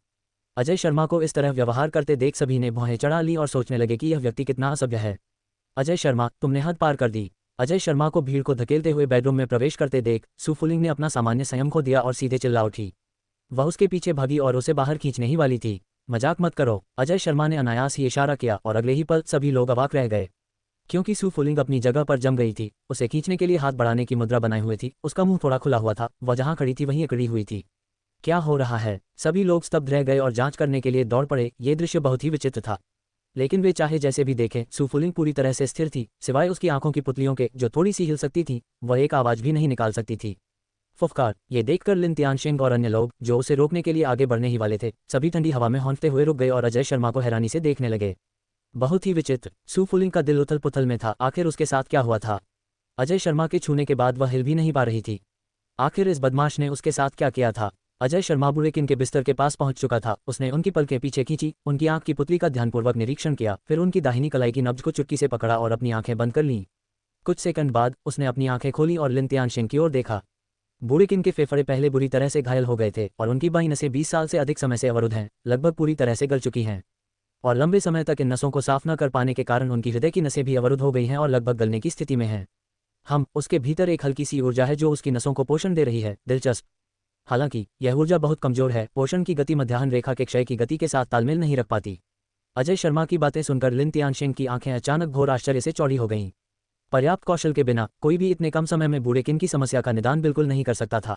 अजय शर्मा को इस तरह व्यवहार करते देख सभी ने भौहें चढ़ा ली और सोचने लगे कि यह व्यक्ति कितना असभ्य है। अजय शर्मा, तुमने हद पार कर दी। अजय शर्मा को भीड़ को धकेलते हुए बेडरूम में प्रवेश करते देख सू फुलिंग ने अपना सामान्य संयम खो दिया और सीधे चिल्ला उठी। वह उसके पीछे भागी और उसे बाहर खींचने ही वाली थी। मजाक मत करो, अजय शर्मा ने अनायास ही इशारा किया और अगले ही पल सभी लोग अवाक रह गए। क्योंकि सू फुलिंग अपनी जगह पर जम गई थी, उसे खींचने के लिए हाथ बढ़ाने की मुद्रा बनाए हुए थी, उसका मुंह थोड़ा खुला हुआ था, वह जहां खड़ी थी वहीं अकड़ी हुई थी। क्या हो रहा है? सभी लोग स्तब्ध रह गए और जांच करने के लिए दौड़ पड़े। ये दृश्य बहुत ही विचित्र था, लेकिन वे चाहे जैसे भी देखें, सू फुलिंग पूरी तरह से स्थिर थी, सिवाय उसकी आंखों की पुतलियों के जो थोड़ी सी हिल सकती थी। वह एक आवाज भी नहीं निकाल सकती थी। फुफकार। ये देखकर लिन तियानशेंग और अन्य लोग जो उसे रोकने के लिए आगे बढ़ने ही वाले थे, सभी ठंडी हवा में हौंकते हुए रुक गए और अजय शर्मा को हैरानी से देखने लगे। बहुत ही विचित्र। सू फुलिंग का दिल उथल पुथल में था। आखिर उसके साथ क्या हुआ था? अजय शर्मा के छूने के बाद वह हिल भी नहीं पा रही थी। आखिर इस बदमाश ने उसके साथ क्या किया था? अजय शर्मा बुरेकिन के बिस्तर के पास पहुंच चुका था। उसने उनकी पलकें पीछे खींची, उनकी आंख की पुतली का ध्यानपूर्वक निरीक्षण किया, फिर उनकी दाहिनी कलाई की नब्ज को चुटकी से पकड़ा और अपनी आंखें बंद कर लीं। कुछ सेकंड बाद उसने अपनी आंखें खोली और लिन तियानशेंग की ओर देखा। बुरेकिन के फेफड़े पहले बुरी तरह से घायल हो गए थे और उनकी बाईं नसें 20 साल से अधिक समय से अवरुद्ध हैं, लगभग पूरी तरह से गल चुकी हैं। और लंबे समय तक इन नसों को साफ न कर पाने के कारण उनकी हृदय की नसें भी अवरुद्ध हो गई हैं और लगभग गलने की स्थिति में हैं। उसके भीतर एक हल्की सी ऊर्जा है जो उसकी नसों को पोषण दे रही है। दिलचस्प। हालांकि यह ऊर्जा बहुत कमजोर है। पोषण की गति मध्याह्न रेखा के क्षय की गति के साथ तालमेल नहीं रख पाती। अजय शर्मा की बातें सुनकर लिन तियानशेंग की आंखें अचानक घोर आश्चर्य से चौड़ी हो गईं। पर्याप्त कौशल के बिना कोई भी इतने कम समय में बुरेकिन की समस्या का निदान बिल्कुल नहीं कर सकता था।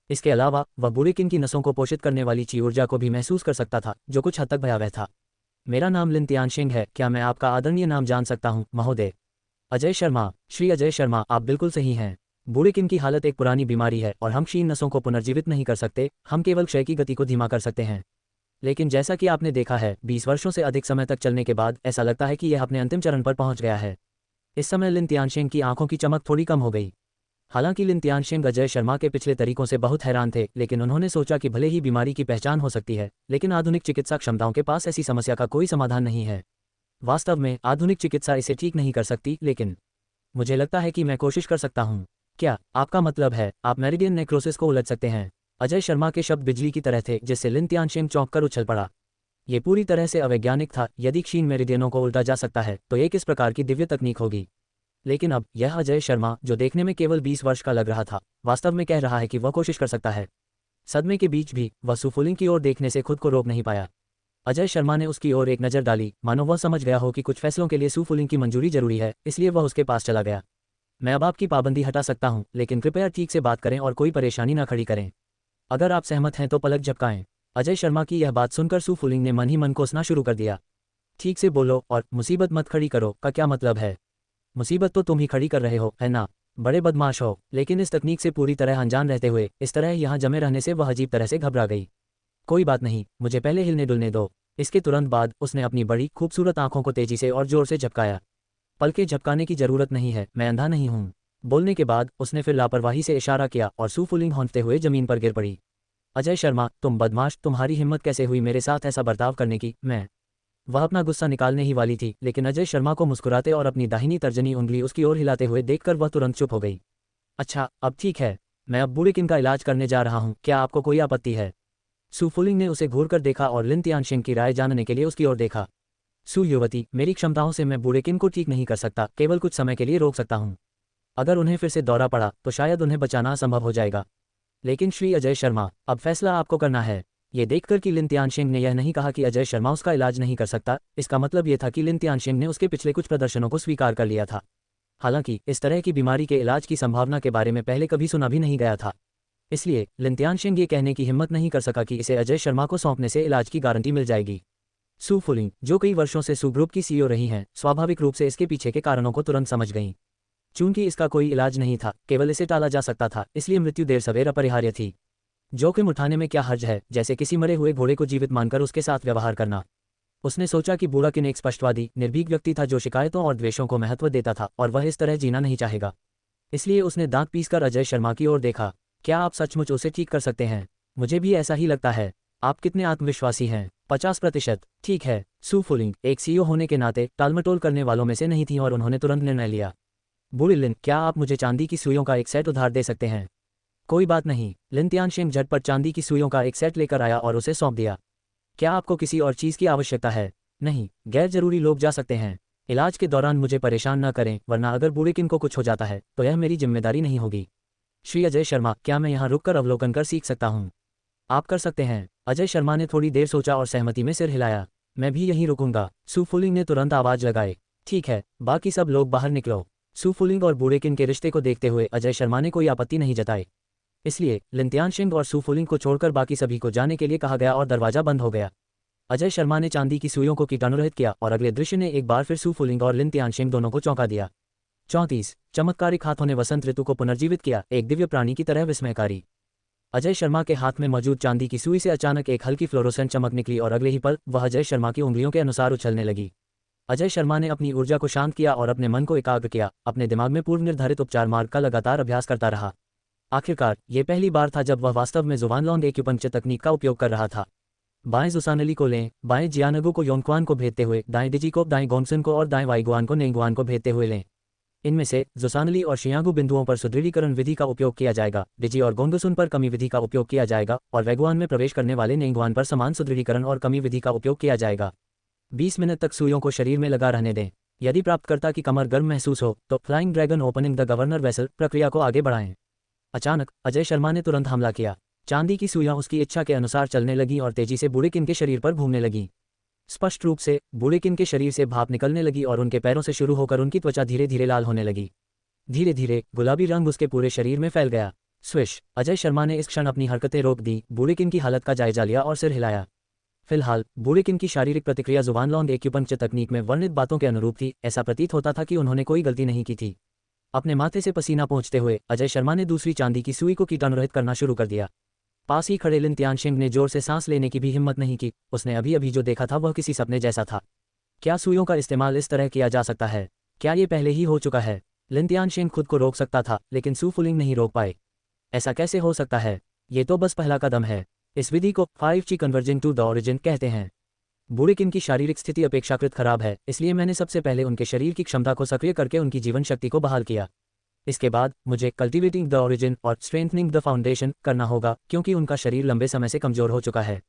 इसके अलावा वह बुरेकिन की नसों को पोषित करने वाली ची ऊर्जा को भी महसूस कर सकता था, जो कुछ हद तक भयावह था। मेरा नाम लिन तियानशेंग है, क्या मैं आपका आदरणीय नाम जान सकता हूँ, महोदय? अजय शर्मा। श्री अजय शर्मा, आप बिल्कुल सही हैं। बुरेकिन की हालत एक पुरानी बीमारी है और हम क्षीण नसों को पुनर्जीवित नहीं कर सकते, हम केवल क्षय की गति को धीमा कर सकते हैं। लेकिन जैसा कि आपने देखा है, 20 वर्षों से अधिक समय तक चलने के बाद ऐसा लगता है कि यह अपने अंतिम चरण पर पहुंच गया है। इस समय लिन तियानशेंग की आंखों की चमक थोड़ी कम हो गई। हालांकि लिन तियानशेंग अजय शर्मा के पिछले तरीकों से बहुत हैरान थे, लेकिन उन्होंने सोचा कि भले ही बीमारी की पहचान हो सकती है, लेकिन आधुनिक चिकित्सा क्षमताओं के पास ऐसी समस्या का कोई समाधान नहीं है। वास्तव में आधुनिक चिकित्सा इसे ठीक नहीं कर सकती, लेकिन मुझे लगता है कि मैं कोशिश कर सकता हूँ। क्या आपका मतलब है आप मेरिडियन नेक्रोसिस को उलट सकते हैं? अजय शर्मा के शब्द बिजली की तरह थे, जिससे लिन तियानशेंग चौंक कर उछल पड़ा। ये पूरी तरह से अवैज्ञानिक था। यदि क्षीण मेरिडियनों को उल्टा जा सकता है तो ये किस प्रकार की दिव्य तकनीक होगी। लेकिन अब यह अजय शर्मा, जो देखने में केवल 20 वर्ष का लग रहा था, वास्तव में कह रहा है कि वह कोशिश कर सकता है। सदमे के बीच भी वह सू फुलिंग की ओर देखने से खुद को रोक नहीं पाया। अजय शर्मा ने उसकी ओर एक नज़र डाली, मानो वह समझ गया हो कि कुछ फैसलों के लिए सू फुलिंग की मंजूरी जरूरी है, इसलिए वह उसके पास चला गया। मैं अब आपकी पाबंदी हटा सकता हूं, लेकिन कृपया ठीक से बात करें और कोई परेशानी ना खड़ी करें। अगर आप सहमत हैं तो पलक झपकाएं। अजय शर्मा की यह बात सुनकर सू फुलिंग ने मन ही मन कोसना शुरू कर दिया। ठीक से बोलो और मुसीबत मत खड़ी करो का क्या मतलब है? मुसीबत तो तुम ही खड़ी कर रहे हो, है ना? बड़े बदमाश हो। लेकिन इस तकनीक से पूरी तरह अनजान रहते हुए इस तरह यहाँ जमे रहने से वह अजीब तरह से घबरा गई। कोई बात नहीं, मुझे पहले हिलने डुलने दो। इसके तुरंत बाद उसने अपनी बड़ी खूबसूरत आंखों को तेजी से और जोर से झपकाया। पलके झपकाने की जरूरत नहीं है, मैं अंधा नहीं हूँ। बोलने के बाद उसने फिर लापरवाही से इशारा किया और सू फुलिंग हौंकते हुए जमीन पर गिर पड़ी। अजय शर्मा, तुम बदमाश, तुम्हारी हिम्मत कैसे हुई मेरे साथ ऐसा बर्ताव करने की? वह अपना गुस्सा निकालने ही वाली थी, लेकिन अजय शर्मा को मुस्कुराते और अपनी दाहिनी तर्जनी उंगली उसकी ओर हिलाते हुए देखकर वह तुरंत चुप हो गई। अच्छा, अब ठीक है, मैं अब बुरेकिन का इलाज करने जा रहा हूँ, क्या आपको कोई आपत्ति है? सू फुलिंग ने उसे घूरकर देखा और लिन तियानशेंग की राय जानने के लिए उसकी ओर देखा। सू युवती, मेरी क्षमताओं से मैं बुरेकिन को ठीक नहीं कर सकता, केवल कुछ समय के लिए रोक सकता हूँ। अगर उन्हें फिर से दौरा पड़ा तो शायद उन्हें बचाना असंभव हो जाएगा। लेकिन श्री अजय शर्मा, अब फैसला आपको करना है। ये देखकर कि लिन तियानशेंग ने यह नहीं कहा कि अजय शर्मा उसका इलाज नहीं कर सकता, इसका मतलब यह था कि लिन तियानशेंग ने उसके पिछले कुछ प्रदर्शनों को स्वीकार कर लिया था। हालांकि इस तरह की बीमारी के इलाज की संभावना के बारे में पहले कभी सुना भी नहीं गया था। इसलिए लिन तियानशेंग ये कहने की हिम्मत नहीं कर सका कि इसे अजय शर्मा को सौंपने से इलाज की गारंटी मिल जाएगी। सू फुलिंग, जो कई वर्षों से सू ग्रुप की सीईओ रही हैं, स्वाभाविक रूप से इसके पीछे के कारणों को तुरंत समझ गईं। चूंकि इसका कोई इलाज नहीं था, केवल इसे टाला जा सकता था, इसलिए मृत्यु देर सवेर अपरिहार्य थी। जोखिम उठाने में क्या हर्ज है, जैसे किसी मरे हुए घोड़े को जीवित मानकर उसके साथ व्यवहार करना। उसने सोचा कि बुरेकिन एक स्पष्टवादी, निर्भीक व्यक्ति था जो शिकायतों और द्वेषों को महत्व देता था और वह इस तरह जीना नहीं चाहेगा। इसलिए उसने दांत पीसकर अजय शर्मा की ओर देखा। क्या आप सचमुच उसे ठीक कर सकते हैं? मुझे भी ऐसा ही लगता है। आप कितने आत्मविश्वासी हैं? 50%। ठीक है। सू फुलिंग एक सीईओ होने के नाते टालमटोल करने वालों में से नहीं थी और उन्होंने तुरंत निर्णय लिया। बुरेलिन, क्या आप मुझे चांदी की सुइयों का एक सेट उधार दे सकते हैं? कोई बात नहीं। लिन तियानशेंग झटपट चांदी की सुइयों का एक सेट लेकर आया और उसे सौंप दिया। क्या आपको किसी और चीज़ की आवश्यकता है? नहीं, गैर जरूरी लोग जा सकते हैं। इलाज के दौरान मुझे परेशान न करें, वरना अगर बुरेकिन को कुछ हो जाता है तो यह मेरी जिम्मेदारी नहीं होगी। श्री अजय शर्मा, क्या मैं यहाँ रुककर अवलोकन कर सीख सकता हूँ? आप कर सकते हैं। अजय शर्मा ने थोड़ी देर सोचा और सहमति में सिर हिलाया। मैं भी यहीं रुकूंगा। सू फुलिंग ने तुरंत आवाज लगाई। ठीक है, बाकी सब लोग बाहर निकलो। सू फुलिंग और बूढ़े किन के रिश्ते को देखते हुए अजय शर्मा ने कोई आपत्ति नहीं जताई। इसलिए लिन सिंह और सू फुलिंग को छोड़कर बाकी सभी को जाने के लिए कहा गया और दरवाजा बंद हो गया। अजय शर्मा ने चांदी की सुइयों को कीटाणुरहित किया और अगले दृश्य ने एक बार फिर सू फुलिंग और लिन सिंह दोनों को चौंका दिया। 34 चमत्कारिक हाथों ने वसंत ऋतु को पुनर्जीवित किया, एक दिव्य प्राणी की तरह विस्मयकारी। अजय शर्मा के हाथ में मौजूद चांदी की सुई से अचानक एक हल्की फ्लोरोसेंट चमक निकली और अगले ही पल वह अजय शर्मा की उंगलियों के अनुसार उछलने लगी। अजय शर्मा ने अपनी ऊर्जा को शांत किया और अपने मन को एकाग्र किया, अपने दिमाग में पूर्व निर्धारित उपचार मार्ग का लगातार अभ्यास करता रहा। आखिरकार ये पहली बार था जब वह वास्तव में जुबानलॉन्ग एक्यूपंक्चर तकनीक का उपयोग कर रहा था। बाएं जुसानली को लें, बाएं जियानगु को योंगक्वान को भेजते हुए, दाएं डिजी को, दाएं गोंगसन को और दाएं वाईगुआन को नेंगुआन को भेजते हुए लें। इनमें से जुसानली और शियांगु बिंदुओं पर सुदृढ़ीकरण विधि का उपयोग किया जाएगा, डिजी और गोंगसुन पर कमी विधि का उपयोग किया जाएगा और वैगुआन में प्रवेश करने वाले नेंगुआन पर समान सुदृढ़ीकरण और कमी विधि का उपयोग किया जाएगा। 20 मिनट तक सुइयों को शरीर में लगा रहने दें। यदि प्राप्तकर्ता की कमर गर्म महसूस हो तो flying dragon opening the governor vessel प्रक्रिया को आगे बढ़ाएं। अचानक अजय शर्मा ने तुरंत हमला किया। चांदी की सुइयां उसकी इच्छा के अनुसार चलने लगी और तेजी से बूढ़े किन के शरीर पर घूमने लगी। स्पष्ट रूप से बूढ़े किन के शरीर से भाप निकलने लगी और उनके पैरों से शुरू होकर उनकी त्वचा धीरे धीरे लाल होने लगी। धीरे धीरे गुलाबी रंग उसके पूरे शरीर में फैल गया। स्विश! अजय शर्मा ने इस क्षण अपनी हरकतें रोक दी, बूढ़े किन की हालत का जायजा लिया और सिर हिलाया। फिलहाल बूढ़े किन की शारीरिक प्रतिक्रिया जुबानलॉन्ग एक्यूपंक्चर तकनीक में वर्णित बातों के अनुरूप थी। ऐसा प्रतीत होता था कि उन्होंने कोई गलती नहीं की थी। अपने माथे से पसीना पोंछते हुए अजय शर्मा ने दूसरी चांदी की सुई को कीटाणुरहित करना शुरू कर दिया। पास ही खड़े लिन सिंह ने जोर से सांस लेने की भी हिम्मत नहीं की। उसने अभी अभी जो देखा था वह किसी सपने जैसा था। क्या सुइयों का इस्तेमाल इस तरह किया जा सकता है? क्या ये पहले ही हो चुका है? लिन सिंह खुद को रोक सकता था, लेकिन सू फुलिंग नहीं रोक पाए। ऐसा कैसे हो सकता है? ये तो बस पहला कदम है। इस विधि को 5G converging to the origin कहते हैं। बूढ़े किन की शारीरिक स्थिति अपेक्षाकृत खराब है, इसलिए मैंने सबसे पहले उनके शरीर की क्षमता को सक्रिय करके उनकी जीवन शक्ति को बहाल किया। इसके बाद मुझे कल्टिवेटिंग द ओरिजिन और स्ट्रेंथनिंग द फाउंडेशन करना होगा, क्योंकि उनका शरीर लंबे समय से कमजोर हो चुका है।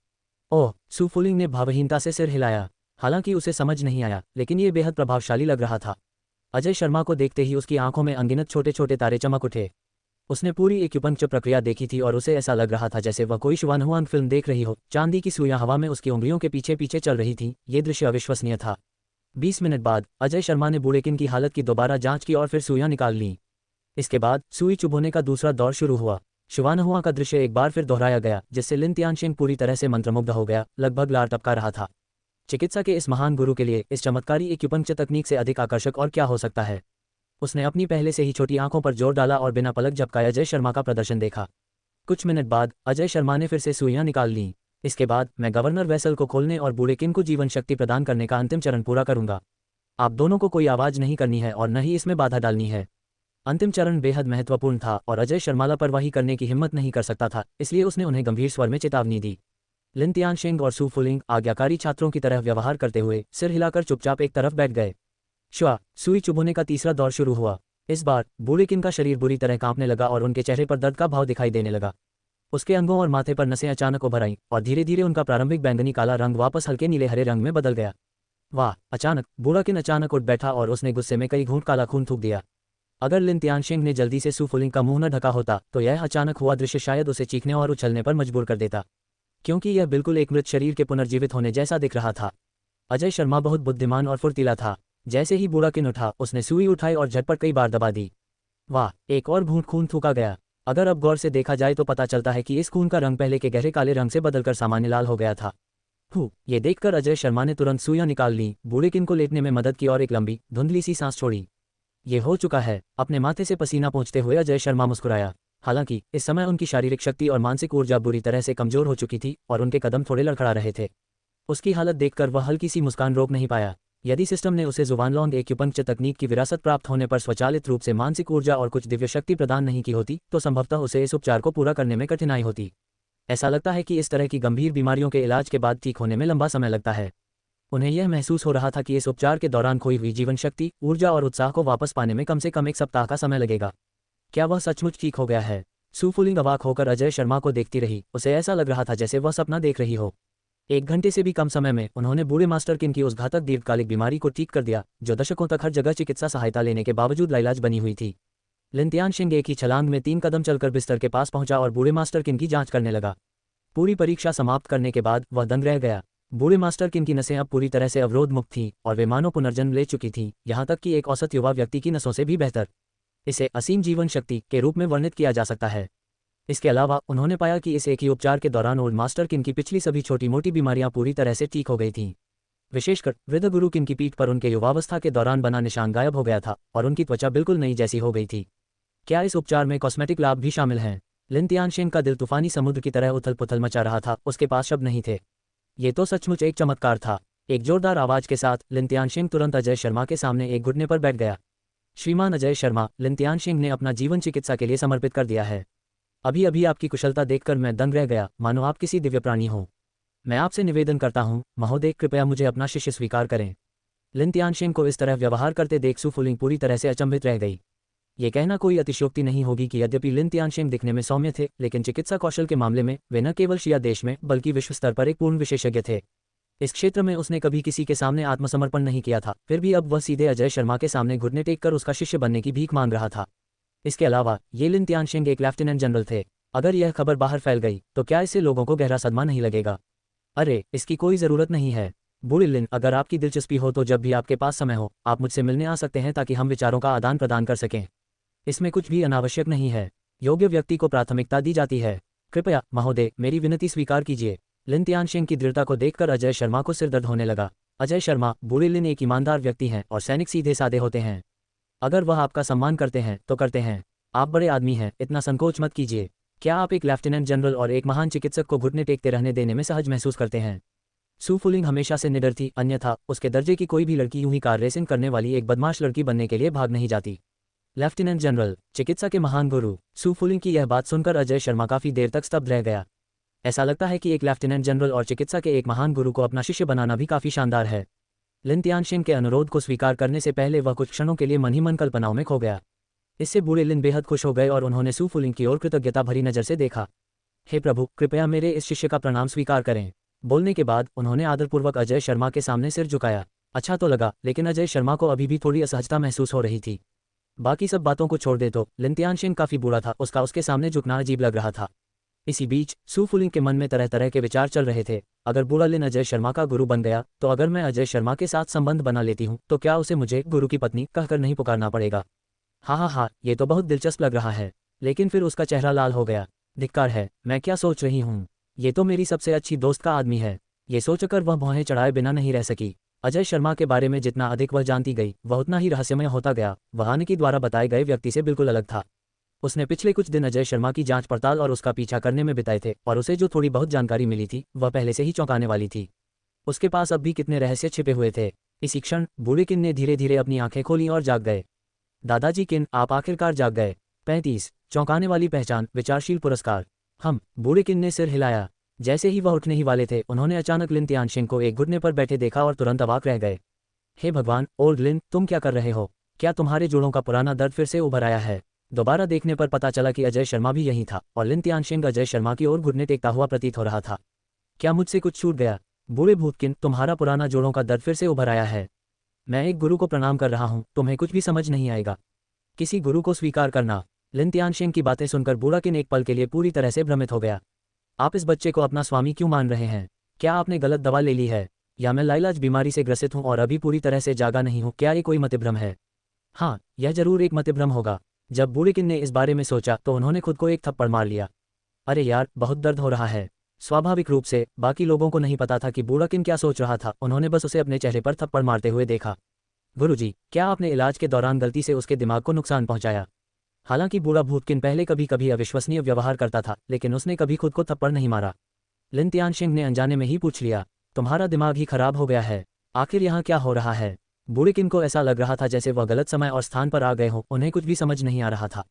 ओह! सू फुलिंग ने भावहीनता से सिर हिलाया। हालांकि उसे समझ नहीं आया, लेकिन ये बेहद प्रभावशाली लग रहा था। अजय शर्मा को देखते ही उसकी आंखों में अनगिनत छोटे छोटे तारे चमक उठे। उसने पूरी एक्यूपंक्चर प्रक्रिया देखी थी और उसे ऐसा लग रहा था जैसे वह कोई शुवानहुआन फिल्म देख रही हो। चांदी की सुइयां हवा में उसकी उंगलियों के पीछे पीछे चल रही थीं। ये दृश्य अविश्वसनीय था। 20 मिनट बाद अजय शर्मा ने बूढ़े किन की हालत की दोबारा जांच की और फिर सुइयां निकाल लीं। इसके बाद सुई चुभोने का दूसरा दौर शुरू हुआ। शुवानहुआ का दृश्य एक बार फिर दोहराया गया, जिससे लिन सिंह पूरी तरह से मंत्रमुग्ध हो गया, लगभग लार टपका रहा था। चिकित्सा के इस महान गुरु के लिए इस चमत्कारी एक्यूपंक्चर तकनीक से अधिक आकर्षक और क्या हो सकता है? उसने अपनी पहले से ही छोटी आंखों पर जोर डाला और बिना पलक झपकाए अजय शर्मा का प्रदर्शन देखा। कुछ मिनट बाद अजय शर्मा ने फिर से सुइयां निकाल लीं। इसके बाद मैं गवर्नर वेसल को खोलने और बूढ़े किन को जीवन शक्ति प्रदान करने का अंतिम चरण पूरा करूंगा। आप दोनों को कोई आवाज नहीं करनी है और न ही इसमें बाधा डालनी है। अंतिम चरण बेहद महत्वपूर्ण था और अजय शर्मा लापरवाही करने की हिम्मत नहीं कर सकता था, इसलिए उसने उन्हें गंभीर स्वर में चेतावनी दी। लिन सिंह और सू फुलिंग आज्ञाकारी छात्रों की तरह व्यवहार करते हुए सिर हिलाकर चुपचाप एक तरफ बैठ गए। श्वा! सुई चुभोने का तीसरा दौर शुरू हुआ। इस बार बूढ़े किन का शरीर बुरी तरह कांपने लगा और उनके चेहरे पर दर्द का भाव दिखाई देने लगा। उसके अंगों और माथे पर नसें अचानक उभर आईं और धीरे धीरे उनका प्रारंभिक बैंगनी काला रंग वापस हल्के नीले हरे रंग में बदल गया। वाह! अचानक बूढ़ा किन अचानक उठ बैठा और उसने गुस्से में कई घूंट काला खून थूक दिया। अगर लिन सिंह ने जल्दी से सू फुलिंग का मुंह न ढका होता तो यह अचानक हुआ दृश्य शायद उसे चीखने और उछलने पर मजबूर कर देता, क्योंकि यह बिल्कुल एक मृत शरीर के पुनर्जीवित होने जैसा दिख रहा था। अजय शर्मा बहुत बुद्धिमान और फुर्तीला था। जैसे ही बूढ़ा किन उठा, उसने सुई उठाई और झटपट कई बार दबा दी। वाह! एक और घूंट खून थूका गया। अगर अब गौर से देखा जाए तो पता चलता है कि इस खून का रंग पहले के गहरे काले रंग से बदलकर सामान्य लाल हो गया था। ये देखकर अजय शर्मा ने तुरंत सुइयां निकाल लीं, बूढ़े किन को लेटने में मदद की और एक लंबी धुंधली सी सांस छोड़ी। ये हो चुका है। अपने माथे से पसीना पोंछते हुए अजय शर्मा मुस्कुराया। हालांकि इस समय उनकी शारीरिक शक्ति और मानसिक ऊर्जा बुरी तरह से कमजोर हो चुकी थी और उनके कदम थोड़े लड़खड़ा रहे थे। उसकी हालत देखकर वह हल्की सी मुस्कान रोक नहीं पाया। यदि सिस्टम ने उसे जुबानलॉन्ग एक्यूपंक्चर तकनीक की विरासत प्राप्त होने पर स्वचालित रूप से मानसिक ऊर्जा और कुछ दिव्य शक्ति प्रदान नहीं की होती तो संभवतः उसे इस उपचार को पूरा करने में कठिनाई होती। ऐसा लगता है कि इस तरह की गंभीर बीमारियों के इलाज के बाद ठीक होने में लंबा समय लगता है। उन्हें यह महसूस हो रहा था कि इस उपचार के दौरान खोई हुई जीवन शक्ति, ऊर्जा और उत्साह को वापस पाने में कम से कम 1 सप्ताह का समय लगेगा। क्या वह सचमुच ठीक हो गया है? सू फुलिंग अवाक होकर अजय शर्मा को देखती रही। उसे ऐसा लग रहा था जैसे वह सपना देख रही हो। 1 घंटे से भी कम समय में उन्होंने बूढ़े मास्टर किन की उस घातक दीर्घकालिक बीमारी को ठीक कर दिया, जो दशकों तक हर जगह चिकित्सा सहायता लेने के बावजूद लाइलाज बनी हुई थी। लिन सिंह एक ही छलांग में 3 कदम चलकर बिस्तर के पास पहुंचा और बूढ़े मास्टर किन की जांच करने लगा। पूरी परीक्षा समाप्त करने के बाद वह दंग रह गया। बूढ़े मास्टर किन की नसें अब पूरी तरह से अवरोध मुक्त थीं और वे मानो पुनर्जन्म ले चुकी थीं, यहाँ तक कि एक औसत युवा व्यक्ति की नसों से भी बेहतर। इसे असीम जीवन शक्ति के रूप में वर्णित किया जा सकता है। इसके अलावा उन्होंने पाया कि इस एक ही उपचार के दौरान ओल्ड मास्टर किन की पिछली सभी छोटी मोटी बीमारियां पूरी तरह से ठीक हो गई थीं। विशेषकर वृद्ध गुरु किन की पीठ पर उनके युवावस्था के दौरान बना निशान गायब हो गया था और उनकी त्वचा बिल्कुल नई जैसी हो गई थी। क्या इस उपचार में कॉस्मेटिक लाभ भी शामिल हैं? लिन तियानशेन का दिल तूफानी समुद्र की तरह उथल पुथल मचा रहा था, उसके पास शब्द नहीं थे। ये तो सचमुच एक चमत्कार था। एक जोरदार आवाज के साथ लिन तियानशेन तुरंत अजय शर्मा के सामने एक घुटने पर बैठ गया। श्रीमान अजय शर्मा, लिन तियानशेन ने अपना जीवन चिकित्सा के लिए समर्पित कर दिया है। अभी अभी आपकी कुशलता देखकर मैं दंग रह गया, मानो आप किसी दिव्य प्राणी हों। मैं आपसे निवेदन करता हूँ महोदय, कृपया मुझे अपना शिष्य स्वीकार करें। लिन तियानशेन को इस तरह व्यवहार करते देख सू फुलिंग पूरी तरह से अचंभित रह गई। ये कहना कोई अतिशयोक्ति नहीं होगी कि यद्यपि लिन तियानशेन दिखने में सौम्य थे, लेकिन चिकित्सा कौशल के मामले में वे न केवल शिया देश में बल्कि विश्व स्तर पर एक पूर्ण विशेषज्ञ थे। इस क्षेत्र में उसने कभी किसी के सामने आत्मसमर्पण नहीं किया था, फिर भी अब वह सीधे अजय शर्मा के सामने घुटने टेक कर उसका शिष्य बनने की भीख मांग रहा था। इसके अलावा ये लिन तियानशेन एक लेफ्टिनेंट जनरल थे। अगर यह खबर बाहर फैल गई तो क्या इससे लोगों को गहरा सदमा नहीं लगेगा? अरे, इसकी कोई ज़रूरत नहीं है। बूढ़ी लिन, अगर आपकी दिलचस्पी हो तो जब भी आपके पास समय हो आप मुझसे मिलने आ सकते हैं ताकि हम विचारों का आदान प्रदान कर सकें। इसमें कुछ भी अनावश्यक नहीं है। योग्य व्यक्ति को प्राथमिकता दी जाती है। कृपया महोदय, मेरी विनती स्वीकार कीजिए। लिन तियानशेन की दृढ़ता को देखकर अजय शर्मा को सिरदर्द होने लगा। अजय शर्मा, बूढ़े लिन एक ईमानदार व्यक्ति हैं और सैनिक सीधे साधे होते हैं। अगर वह आपका सम्मान करते हैं तो करते हैं। आप बड़े आदमी हैं, इतना संकोच मत कीजिए। क्या आप एक लेफ्टिनेंट जनरल और एक महान चिकित्सक को घुटने टेकते रहने देने में सहज महसूस करते हैं? सू फुलिंग हमेशा से निडर थी, अन्यथा उसके दर्जे की कोई भी लड़की यूं ही कार रेसिंग करने वाली एक बदमाश लड़की बनने के लिए भाग नहीं जाती। लेफ्टिनेंट जनरल, चिकित्सा के महान गुरु। सू फुलिंग की यह बात सुनकर अजय शर्मा काफी देर तक स्तब्ध रह गया। ऐसा लगता है कि एक लेफ्टिनेंट जनरल और चिकित्सा के एक महान गुरु को अपना शिष्य बनाना भी काफी शानदार है। लिन तियानशेन के अनुरोध को स्वीकार करने से पहले वह कुछ क्षणों के लिए मन ही मन कल्पनाओं में खो गया। इससे बूढ़े लिन बेहद खुश हो गए और उन्होंने सू फुलिंग की ओर कृतज्ञता भरी नजर से देखा। हे प्रभु, कृपया मेरे इस शिष्य का प्रणाम स्वीकार करें। बोलने के बाद उन्होंने आदरपूर्वक अजय शर्मा के सामने सिर झुकाया। अच्छा तो लगा, लेकिन अजय शर्मा को अभी भी थोड़ी असहजता महसूस हो रही थी। बाकी सब बातों को छोड़ दे तो लिन तियानशेन काफी बूढ़ा था, उसके सामने झुकना अजीब लग रहा था। इसी बीच सू फुलिंग के मन में तरह तरह के विचार चल रहे थे। अगर बूढ़ा लिन अजय शर्मा का गुरु बन गया तो अगर मैं अजय शर्मा के साथ संबंध बना लेती हूँ तो क्या उसे मुझे गुरु की पत्नी कहकर नहीं पुकारना पड़ेगा? हाँ, ये तो बहुत दिलचस्प लग रहा है। लेकिन फिर उसका चेहरा लाल हो गया। धिक्कार है, मैं क्या सोच रही हूँ? ये तो मेरी सबसे अच्छी दोस्त का आदमी है। ये सोचकर वह भौहें चढ़ाए बिना नहीं रह सकी। अजय शर्मा के बारे में जितना अधिक वह जानती गई वह उतना ही रहस्यमय होता गया। वह आनकी द्वारा बताए गए व्यक्ति से बिल्कुल अलग था। उसने पिछले कुछ दिन अजय शर्मा की जांच पड़ताल और उसका पीछा करने में बिताए थे और उसे जो थोड़ी बहुत जानकारी मिली थी वह पहले से ही चौंकाने वाली थी। उसके पास अब भी कितने रहस्य छिपे हुए थे। इसी क्षण बूढ़े किन ने धीरे धीरे अपनी आंखें खोली और जाग गए। दादाजी किन, आप आखिरकार जाग गए। 35 चौंकाने वाली पहचान, विचारशील पुरस्कार। हम बूढ़े किन ने सिर हिलाया। जैसे ही वह उठने ही वाले थे उन्होंने अचानक लिन तियानशेन को एक घुटने पर बैठे देखा और तुरंत अवाक रह गए। हे भगवान, ओल्ड लिन, तुम क्या कर रहे हो? क्या तुम्हारे जोड़ों का पुराना दर्द फिर से उभर आया है? दोबारा देखने पर पता चला कि अजय शर्मा भी यहीं था और लिन तियानशेन अजय शर्मा की ओर घुटने टेकता हुआ प्रतीत हो रहा था। क्या मुझसे कुछ छूट गया? बूढ़े भूतकिन, तुम्हारा पुराना जोड़ों का दर्द फिर से उभर आया है। मैं एक गुरु को प्रणाम कर रहा हूँ, तुम्हें कुछ भी समझ नहीं आएगा। किसी गुरु को स्वीकार करना। लिन तियानशेन की बातें सुनकर बूढ़ा किन एक पल के लिए पूरी तरह से भ्रमित हो गया। आप इस बच्चे को अपना स्वामी क्यों मान रहे हैं? क्या आपने गलत दवा ले ली है या मैं लाइलाज बीमारी से ग्रसित हूँ और अभी पूरी तरह से जागा नहीं हूँ? क्या ये कोई मतिभ्रम है? हाँ, यह जरूर एक मतिभ्रम होगा। जब बूढ़े किन ने इस बारे में सोचा तो उन्होंने खुद को एक थप्पड़ मार लिया। अरे यार, बहुत दर्द हो रहा है। स्वाभाविक रूप से बाकी लोगों को नहीं पता था कि बूढ़ा किन क्या सोच रहा था। उन्होंने बस उसे अपने चेहरे पर थप्पड़ मारते हुए देखा। गुरुजी, क्या आपने इलाज के दौरान गलती से उसके दिमाग को नुकसान पहुंचाया? हालांकि बूढ़ा भूतकिन पहले कभी कभी अविश्वसनीय व्यवहार करता था, लेकिन उसने कभी खुद को थप्पड़ नहीं मारा। लिन तियानशेन ने अनजाने में ही पूछ लिया, तुम्हारा दिमाग ही खराब हो गया है? आखिर यहाँ क्या हो रहा है? बूढ़े किन को ऐसा लग रहा था जैसे वह गलत समय और स्थान पर आ गए हों। उन्हें कुछ भी समझ नहीं आ रहा था।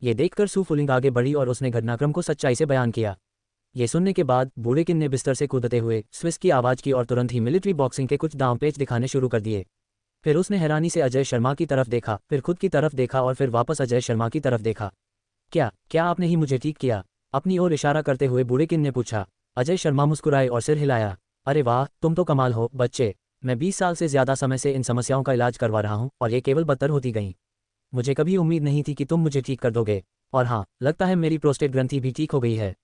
ये देखकर सू फुलिंग आगे बढ़ी और उसने घटनाक्रम को सच्चाई से बयान किया। ये सुनने के बाद बूढ़े किन ने बिस्तर से कूदते हुए स्विस की आवाज़ की और तुरंत ही मिलिट्री बॉक्सिंग के कुछ दांव पेच दिखाने शुरू कर दिए। फिर उसने हैरानी से अजय शर्मा की तरफ देखा, फिर खुद की तरफ देखा और फिर वापस अजय शर्मा की तरफ देखा। क्या आपने ही मुझे ठीक किया? अपनी ओर इशारा करते हुए बूढ़े किन ने पूछा। अजय शर्मा मुस्कुराए और सिर हिलाया। अरे वाह, तुम तो कमाल हो बच्चे। मैं 20 साल से ज़्यादा समय से इन समस्याओं का इलाज करवा रहा हूँ और ये केवल बदतर होती गईं। मुझे कभी उम्मीद नहीं थी कि तुम मुझे ठीक कर दोगे। और हाँ, लगता है मेरी प्रोस्टेट ग्रंथि भी ठीक हो गई है।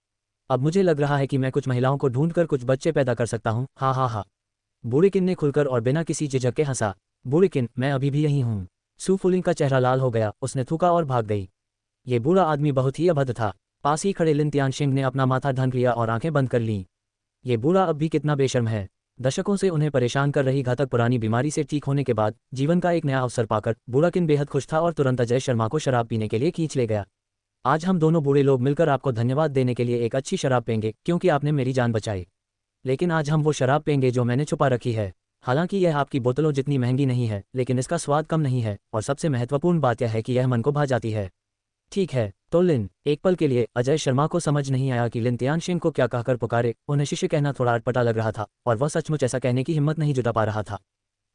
अब मुझे लग रहा है कि मैं कुछ महिलाओं को ढूंढकर कुछ बच्चे पैदा कर सकता हूँ, हा हा हा। बूढ़ेकिन ने खुलकर और बिना किसी झिझक के हंसा। बूढ़ेकिन, मैं अभी भी यही हूँ। सू फुलिंग का चेहरा लाल हो गया, उसने थूका और भाग गई। ये बूढ़ा आदमी बहुत ही अभद्र था। पास ही खड़े लिन तियानशिंग ने अपना माथा ढंक लिया और आंखें बंद कर लीं। ये बूढ़ा अब भी कितना बेशर्म है। दशकों से उन्हें परेशान कर रही घातक पुरानी बीमारी से ठीक होने के बाद जीवन का एक नया अवसर पाकर बूढ़ाकिन बेहद खुश था और तुरंत अजय शर्मा को शराब पीने के लिए खींच ले गया। आज हम दोनों बूढ़े लोग मिलकर आपको धन्यवाद देने के लिए एक अच्छी शराब पेंगे क्योंकि आपने मेरी जान बचाई। लेकिन आज हम वो शराब पेंगे जो मैंने छुपा रखी है। हालांकि यह आपकी बोतलों जितनी महंगी नहीं है, लेकिन इसका स्वाद कम नहीं है, और सबसे महत्वपूर्ण बात यह है कि यह मन को भा जाती है। ठीक है, तो लिन। एक पल के लिए अजय शर्मा को समझ नहीं आया कि लिन तियानशिंग को क्या कहकर पुकारे। उन्हें शिष्य कहना थोड़ा अटपटा लग रहा था और वह सचमुच ऐसा कहने की हिम्मत नहीं जुटा पा रहा था।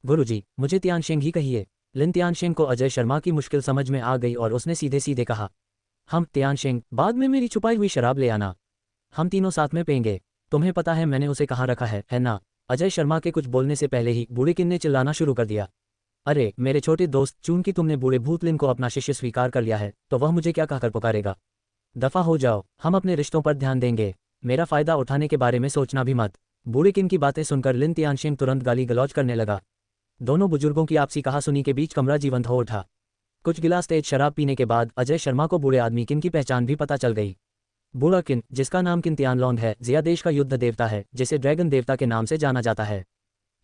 गुरुजी, मुझे तियानशिंग ही कहिए। लिन तियानशिंग को अजय शर्मा की मुश्किल समझ में आ गई और उसने सीधे सीधे कहा। हम तियानशिंग, बाद में मेरी छुपाई हुई शराब ले आना। हम तीनों साथ में पेंगे। तुम्हें पता है मैंने उसे कहाँ रखा है ना? अजय शर्मा के कुछ बोलने से पहले ही बूढ़ेकिन ने चिल्लाना शुरू कर दिया। अरे मेरे छोटे दोस्त, चूंकि तुमने बूढ़े भूत लिन को अपना शिष्य स्वीकार कर लिया है तो वह मुझे क्या कहकर पुकारेगा? दफा हो जाओ, हम अपने रिश्तों पर ध्यान देंगे। मेरा फायदा उठाने के बारे में सोचना भी मत। बूढ़ेकिन की बातें सुनकर लिन तियानशिंग तुरंत गाली गलौज करने लगा। दोनों बुजुर्गों की आपसी कहासुनी के बीच कमरा जीवंत हो उठा। कुछ गिलास तेज शराब पीने के बाद अजय शर्मा को बूढ़े आदमी किन की पहचान भी पता चल गई। बूढ़ा किन, जिसका नाम किन तियानलोंग है, जिया देश का युद्ध देवता है जिसे ड्रैगन देवता के नाम से जाना जाता है।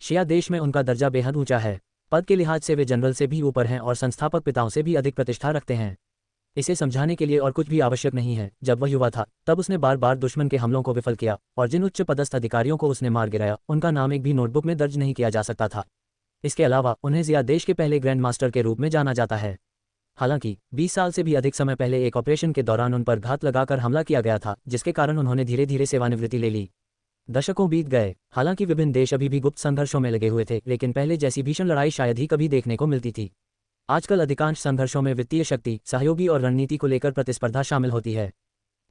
शिया देश में उनका दर्जा बेहद ऊंचा है। पद के लिहाज से वे जनरल से भी ऊपर हैं और संस्थापक पिताओं से भी अधिक प्रतिष्ठा रखते हैं। इसे समझाने के लिए और कुछ भी आवश्यक नहीं है। जब वह युवा था तब उसने बार बार दुश्मन के हमलों को विफल किया और जिन उच्च पदस्थ अधिकारियों को उसने मार गिराया उनका नाम एक भी नोटबुक में दर्ज नहीं किया जा सकता था। इसके अलावा उन्हें जिया देश के पहले ग्रैंड मास्टर के रूप में जाना जाता है। हालांकि 20 साल से भी अधिक समय पहले एक ऑपरेशन के दौरान उन पर घात लगाकर हमला किया गया था, जिसके कारण उन्होंने धीरे धीरे सेवानिवृत्ति ले ली। दशकों बीत गए। हालांकि विभिन्न देश अभी भी गुप्त संघर्षों में लगे हुए थे, लेकिन पहले जैसी भीषण लड़ाई शायद ही कभी देखने को मिलती थी। आजकल अधिकांश संघर्षों में वित्तीय शक्ति, सहयोगी और रणनीति को लेकर प्रतिस्पर्धा शामिल होती है।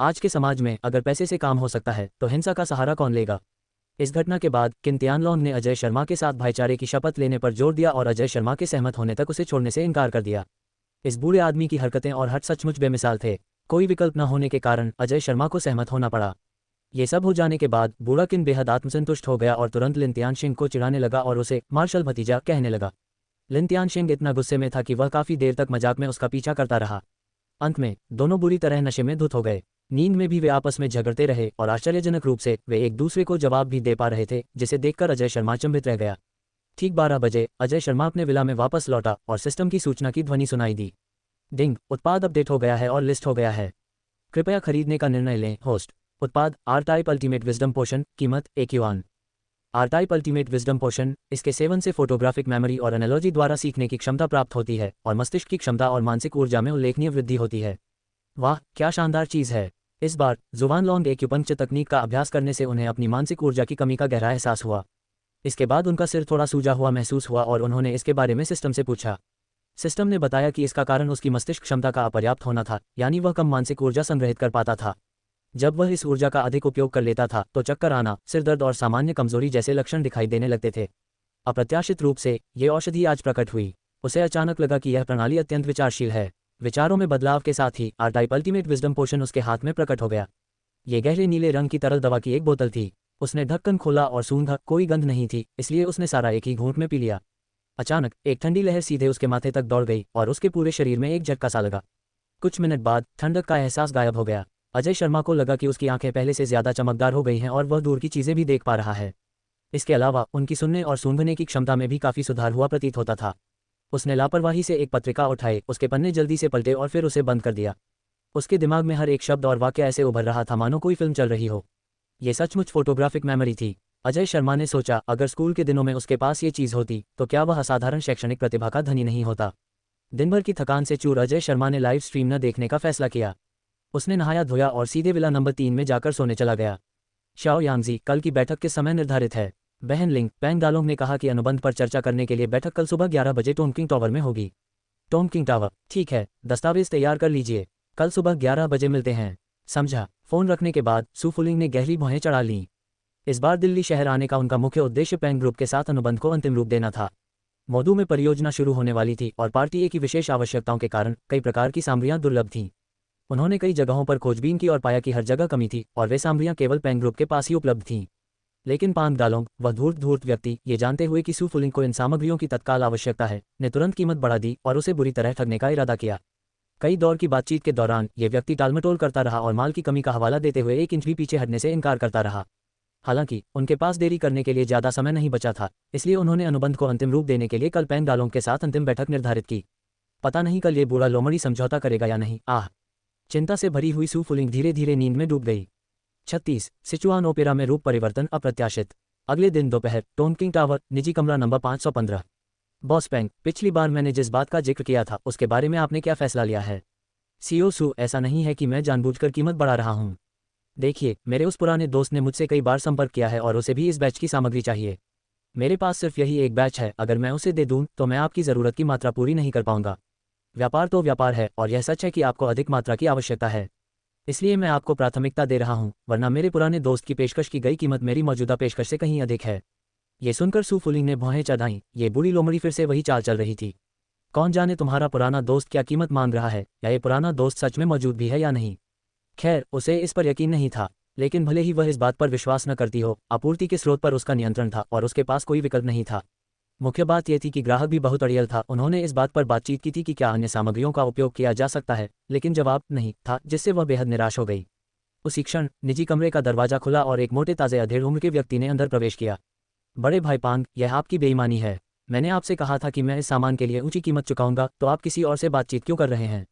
आज के समाज में अगर पैसे से काम हो सकता है तो हिंसा का सहारा कौन लेगा? इस घटना के बाद किन तियानलोंग ने अजय शर्मा के साथ भाईचारे की शपथ लेने पर जोर दिया और अजय शर्मा के सहमत होने तक उसे छोड़ने से इनकार कर दिया। इस बूढ़े आदमी की हरकतें और हट सचमुच बेमिसाल थे। कोई विकल्प न होने के कारण अजय शर्मा को सहमत होना पड़ा। ये सब हो जाने के बाद बूढ़ा किन बेहद आत्मसंतुष्ट हो गया और तुरंत लिन तियानशिंग को चिढ़ाने लगा और उसे मार्शल भतीजा कहने लगा। लिन तियानशिंग इतना गुस्से में था कि वह काफी देर तक मजाक में उसका पीछा करता रहा। अंत में दोनों बुरी तरह नशे में धुत हो गए। नींद में भी वे आपस में झगड़ते रहे और आश्चर्यजनक रूप से वे एक दूसरे को जवाब भी दे पा रहे थे, जिसे देखकर अजय शर्मा चंभित रह गया। ठीक 12 बजे अजय शर्मा अपने विला में वापस लौटा और सिस्टम की सूचना की ध्वनि सुनाई दी। डिंग, उत्पाद अपडेट हो गया है और लिस्ट हो गया है। कृपया खरीदने का निर्णय लें। होस्ट। उत्पाद आर-टाइप अल्टीमेट विजडम पोशन, कीमत £1। आर-टाइप अल्टीमेट विजडम पोशन, इसके सेवन से फोटोग्राफिक मेमोरी और एनालॉजी द्वारा सीखने की क्षमता प्राप्त होती है और मस्तिष्क की क्षमता और मानसिक ऊर्जा में उल्लेखनीय वृद्धि होती है। वाह, क्या शानदार चीज़ है। इस बार जुवान लॉन्ग एक्यूपंक्चर तकनीक का अभ्यास करने से उन्हें अपनी मानसिक ऊर्जा की कमी का गहरा एहसास हुआ। इसके बाद उनका सिर थोड़ा सूजा हुआ महसूस हुआ और उन्होंने इसके बारे में सिस्टम से पूछा। सिस्टम ने बताया कि इसका कारण उसकी मस्तिष्क क्षमता का अपर्याप्त होना था, यानी वह कम मानसिक ऊर्जा संग्रहित कर पाता था। जब वह इस ऊर्जा का अधिक उपयोग कर लेता था तो चक्कर आना, सिरदर्द और सामान्य कमजोरी जैसे लक्षण दिखाई देने लगते थे। अप्रत्याशित रूप से ये औषधि आज प्रकट हुई। उसे अचानक लगा कि यह प्रणाली अत्यंत विचारशील है। विचारों में बदलाव के साथ ही आर-टाइप अल्टीमेट विजडम पोशन उसके हाथ में प्रकट हो गया। ये गहरे नीले रंग की तरल दवा की एक बोतल थी। उसने ढक्कन खोला और सूंघा, कोई गंध नहीं थी, इसलिए उसने सारा एक ही घूंट में पी लिया। अचानक एक ठंडी लहर सीधे उसके माथे तक दौड़ गई और उसके पूरे शरीर में एक झटका सा लगा। कुछ मिनट बाद ठंडक का एहसास गायब हो गया। अजय शर्मा को लगा कि उसकी आंखें पहले से ज्यादा चमकदार हो गई हैं और वह दूर की चीजें भी देख पा रहा है। इसके अलावा उनकी सुनने और सूंघने की क्षमता में भी काफी सुधार हुआ प्रतीत होता था। उसने लापरवाही से एक पत्रिका उठाई, उसके पन्ने जल्दी से पलटे और फिर उसे बंद कर दिया। उसके दिमाग में हर एक शब्द और वाक्य ऐसे उभर रहा था मानो कोई फिल्म चल रही हो। ये सचमुच फोटोग्राफिक मेमोरी थी। अजय शर्मा ने सोचा, अगर स्कूल के दिनों में उसके पास ये चीज़ होती तो क्या वह असाधारण शैक्षणिक प्रतिभा का धनी नहीं होता। दिन भर की थकान से चूर अजय शर्मा ने लाइव स्ट्रीम न देखने का फैसला किया। उसने नहाया धोया और सीधे विला नंबर 3 में जाकर सोने चला गया। शाओ यांगजी, कल की बैठक किस समय निर्धारित है? बहन लिंग पैंग दालोंग ने कहा कि अनुबंध पर चर्चा करने के लिए बैठक कल सुबह 11 बजे टोंकिंग टावर में होगी। टोंकिंग टावर, ठीक है, दस्तावेज तैयार कर लीजिए, कल सुबह 11 बजे मिलते हैं। समझा। फोन रखने के बाद सू फुलिंग ने गहरी भौहें चढ़ा लीं। इस बार दिल्ली शहर आने का उनका मुख्य उद्देश्य पैंग ग्रुप के साथ अनुबंध को अंतिम रूप देना था। मौदू में परियोजना शुरू होने वाली थी और पार्टी ए की विशेष आवश्यकताओं के कारण कई प्रकार की सामग्रियां दुर्लभ थीं। उन्होंने कई जगहों पर खोजबीन की और पाया कि हर जगह कमी थी और वे सामग्रियां केवल पेंग ग्रुप के पास ही उपलब्ध थीं। लेकिन पांग दालोंग, वह धूर्त धूर्त व्यक्ति, ये जानते हुए कि सू फुलिंग को इन सामग्रियों की तत्काल आवश्यकता है, ने तुरंत कीमत बढ़ा दी और उसे बुरी तरह ठगने का इरादा किया। कई दौर की बातचीत के दौरान ये व्यक्ति टालमटोल करता रहा और माल की कमी का हवाला देते हुए 1 इंच भी पीछे हटने से इनकार करता रहा। हालांकि उनके पास देरी करने के लिए ज़्यादा समय नहीं बचा था, इसलिए उन्होंने अनुबंध को अंतिम रूप देने के लिए कल पेंग दालोंग के साथ अंतिम बैठक निर्धारित की। पता नहीं कल ये बूढ़ा लोमड़ी समझौता करेगा या नहीं। चिंता से भरी हुई सू फुलिंग धीरे धीरे नींद में डूब गई। 36 सिचुआन ओपेरा में रूप परिवर्तन अप्रत्याशित। अगले दिन दोपहर, टोंकिंग टावर, निजी कमरा नंबर 515। बॉस पेंग, पिछली बार मैंने जिस बात का जिक्र किया था उसके बारे में आपने क्या फैसला लिया है? सीओ सू, ऐसा नहीं है कि मैं जानबूझकर कीमत बढ़ा रहा हूँ। देखिए, मेरे उस पुराने दोस्त ने मुझसे कई बार संपर्क किया है और उसे भी इस बैच की सामग्री चाहिए। मेरे पास सिर्फ यही एक बैच है, अगर मैं उसे दे दूं तो मैं आपकी ज़रूरत की मात्रा पूरी नहीं कर पाऊंगा। व्यापार तो व्यापार है और यह सच है कि आपको अधिक मात्रा की आवश्यकता है, इसलिए मैं आपको प्राथमिकता दे रहा हूं, वरना मेरे पुराने दोस्त की पेशकश की गई कीमत मेरी मौजूदा पेशकश से कहीं अधिक है। ये सुनकर सू फुलिंग ने भौहें चढ़ाईं। ये बूढ़ी लोमड़ी फिर से वही चाल चल रही थी। कौन जाने तुम्हारा पुराना दोस्त क्या कीमत मांग रहा है, या ये पुराना दोस्त सच में मौजूद भी है या नहीं। खैर, उसे इस पर यकीन नहीं था, लेकिन भले ही वह इस बात पर विश्वास न करती हो, आपूर्ति के स्रोत पर उसका नियंत्रण था और उसके पास कोई विकल्प नहीं था। मुख्य बात यह थी कि ग्राहक भी बहुत अड़ियल था। उन्होंने इस बात पर बातचीत की थी कि क्या अन्य सामग्रियों का उपयोग किया जा सकता है, लेकिन जवाब नहीं था, जिससे वह बेहद निराश हो गई। उसी क्षण निजी कमरे का दरवाजा खुला और एक मोटे ताजे अधेड़ उम्र के व्यक्ति ने अंदर प्रवेश किया। बड़े भाई पांग, यह आपकी बेईमानी है। मैंने आपसे कहा था कि मैं इस सामान के लिए ऊंची कीमत चुकाऊंगा, तो आप किसी और से बातचीत क्यों कर रहे हैं?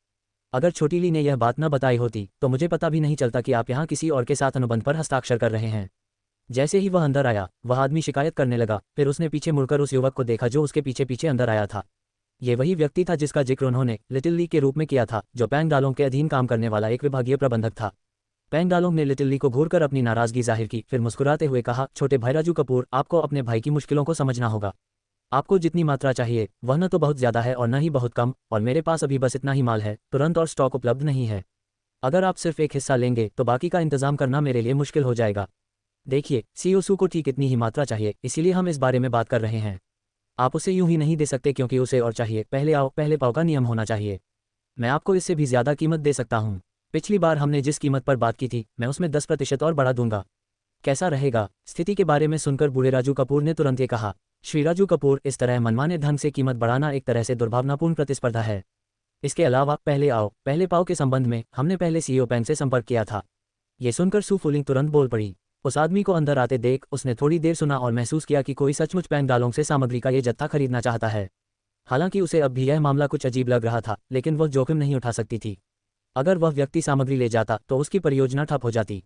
अगर छोटी ली ने यह बात न बताई होती तो मुझे पता भी नहीं चलता कि आप यहाँ किसी और के साथ अनुबंध पर हस्ताक्षर कर रहे हैं। जैसे ही वह अंदर आया, वह आदमी शिकायत करने लगा। फिर उसने पीछे मुड़कर उस युवक को देखा जो उसके पीछे पीछे अंदर आया था। ये वही व्यक्ति था जिसका जिक्र उन्होंने लिटिल ली के रूप में किया था, जो पेंग दालोंग के अधीन काम करने वाला एक विभागीय प्रबंधक था। पेंग दालोंग ने लिटिल ली को घूरकर अपनी नाराजगी जाहिर की, फिर मुस्कुराते हुए कहा, छोटे भाई राजू कपूर, आपको अपने भाई की मुश्किलों को समझना होगा। आपको जितनी मात्रा चाहिए वह न तो बहुत ज़्यादा है और न ही बहुत कम, और मेरे पास अभी बस इतना ही माल है, तुरंत और स्टॉक उपलब्ध नहीं है। अगर आप सिर्फ एक हिस्सा लेंगे तो बाकी का इंतजाम करना मेरे लिए मुश्किल हो जाएगा। देखिए, सीओसू को ठीक इतनी ही मात्रा चाहिए, इसीलिए हम इस बारे में बात कर रहे हैं। आप उसे यूं ही नहीं दे सकते क्योंकि उसे और चाहिए। पहले आओ पहले पाओ का नियम होना चाहिए। मैं आपको इससे भी ज़्यादा कीमत दे सकता हूँ। पिछली बार हमने जिस कीमत पर बात की थी, मैं उसमें 10% और बढ़ा दूंगा। कैसा रहेगा? स्थिति के बारे में सुनकर बूढ़े राजू कपूर ने तुरंत ये कहा। श्री राजू कपूर, इस तरह मनमाने ढंग से कीमत बढ़ाना एक तरह से दुर्भावनापूर्ण प्रतिस्पर्धा है। इसके अलावा पहले आओ पहले पाओ के संबंध में हमने पहले सीईओ पेंग से संपर्क किया था। ये सुनकर सू फुलिंग तुरंत बोल पड़ी। उस आदमी को अंदर आते देख उसने थोड़ी देर सुना और महसूस किया कि कोई सचमुच पेंग दालोंग से सामग्री का ये जत्था खरीदना चाहता है। हालांकि उसे अब भी यह मामला कुछ अजीब लग रहा था, लेकिन वह जोखिम नहीं उठा सकती थी। अगर वह व्यक्ति सामग्री ले जाता तो उसकी परियोजना ठप हो जाती,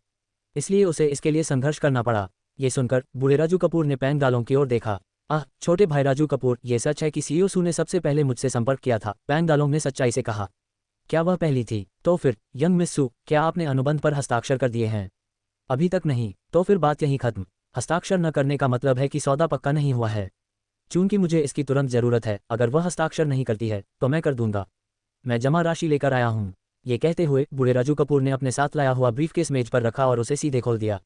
इसलिए उसे इसके लिए संघर्ष करना पड़ा। ये सुनकर बूढ़े राजू कपूर ने पेंग दालोंग की ओर देखा। छोटे भाई राजू कपूर, ये सच है कि सीईओ सू ने सबसे पहले मुझसे संपर्क किया था? पेंग दालोंग ने सच्चाई से कहा। क्या वह पहली थी? तो फिर यंग मिस सू, क्या आपने अनुबंध पर हस्ताक्षर कर दिए हैं? अभी तक नहीं। तो फिर बात यहीं खत्म। हस्ताक्षर न करने का मतलब है कि सौदा पक्का नहीं हुआ है। चूंकि मुझे इसकी तुरंत जरूरत है, अगर वह हस्ताक्षर नहीं करती है तो मैं कर दूंगा। मैं जमा राशि लेकर आया हूँ। ये कहते हुए बूढ़े राजू कपूर ने अपने साथ लाया हुआ ब्रीफकेस मेज पर रखा और उसे सीधे खोल दिया।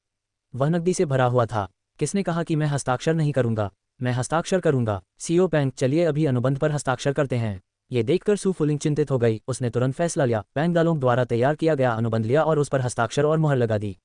वह नकदी से भरा हुआ था। किसने कहा कि मैं हस्ताक्षर नहीं करूंगा? मैं हस्ताक्षर करूंगा। सीईओ पेंग, चलिए अभी अनुबंध पर हस्ताक्षर करते हैं। ये देखकर सू फुलिंग चिंतित हो गई। उसने तुरंत फैसला लिया। पेंग दालोंग द्वारा तैयार किया गया अनुबंध लिया और उस पर हस्ताक्षर और मुहर लगा दी।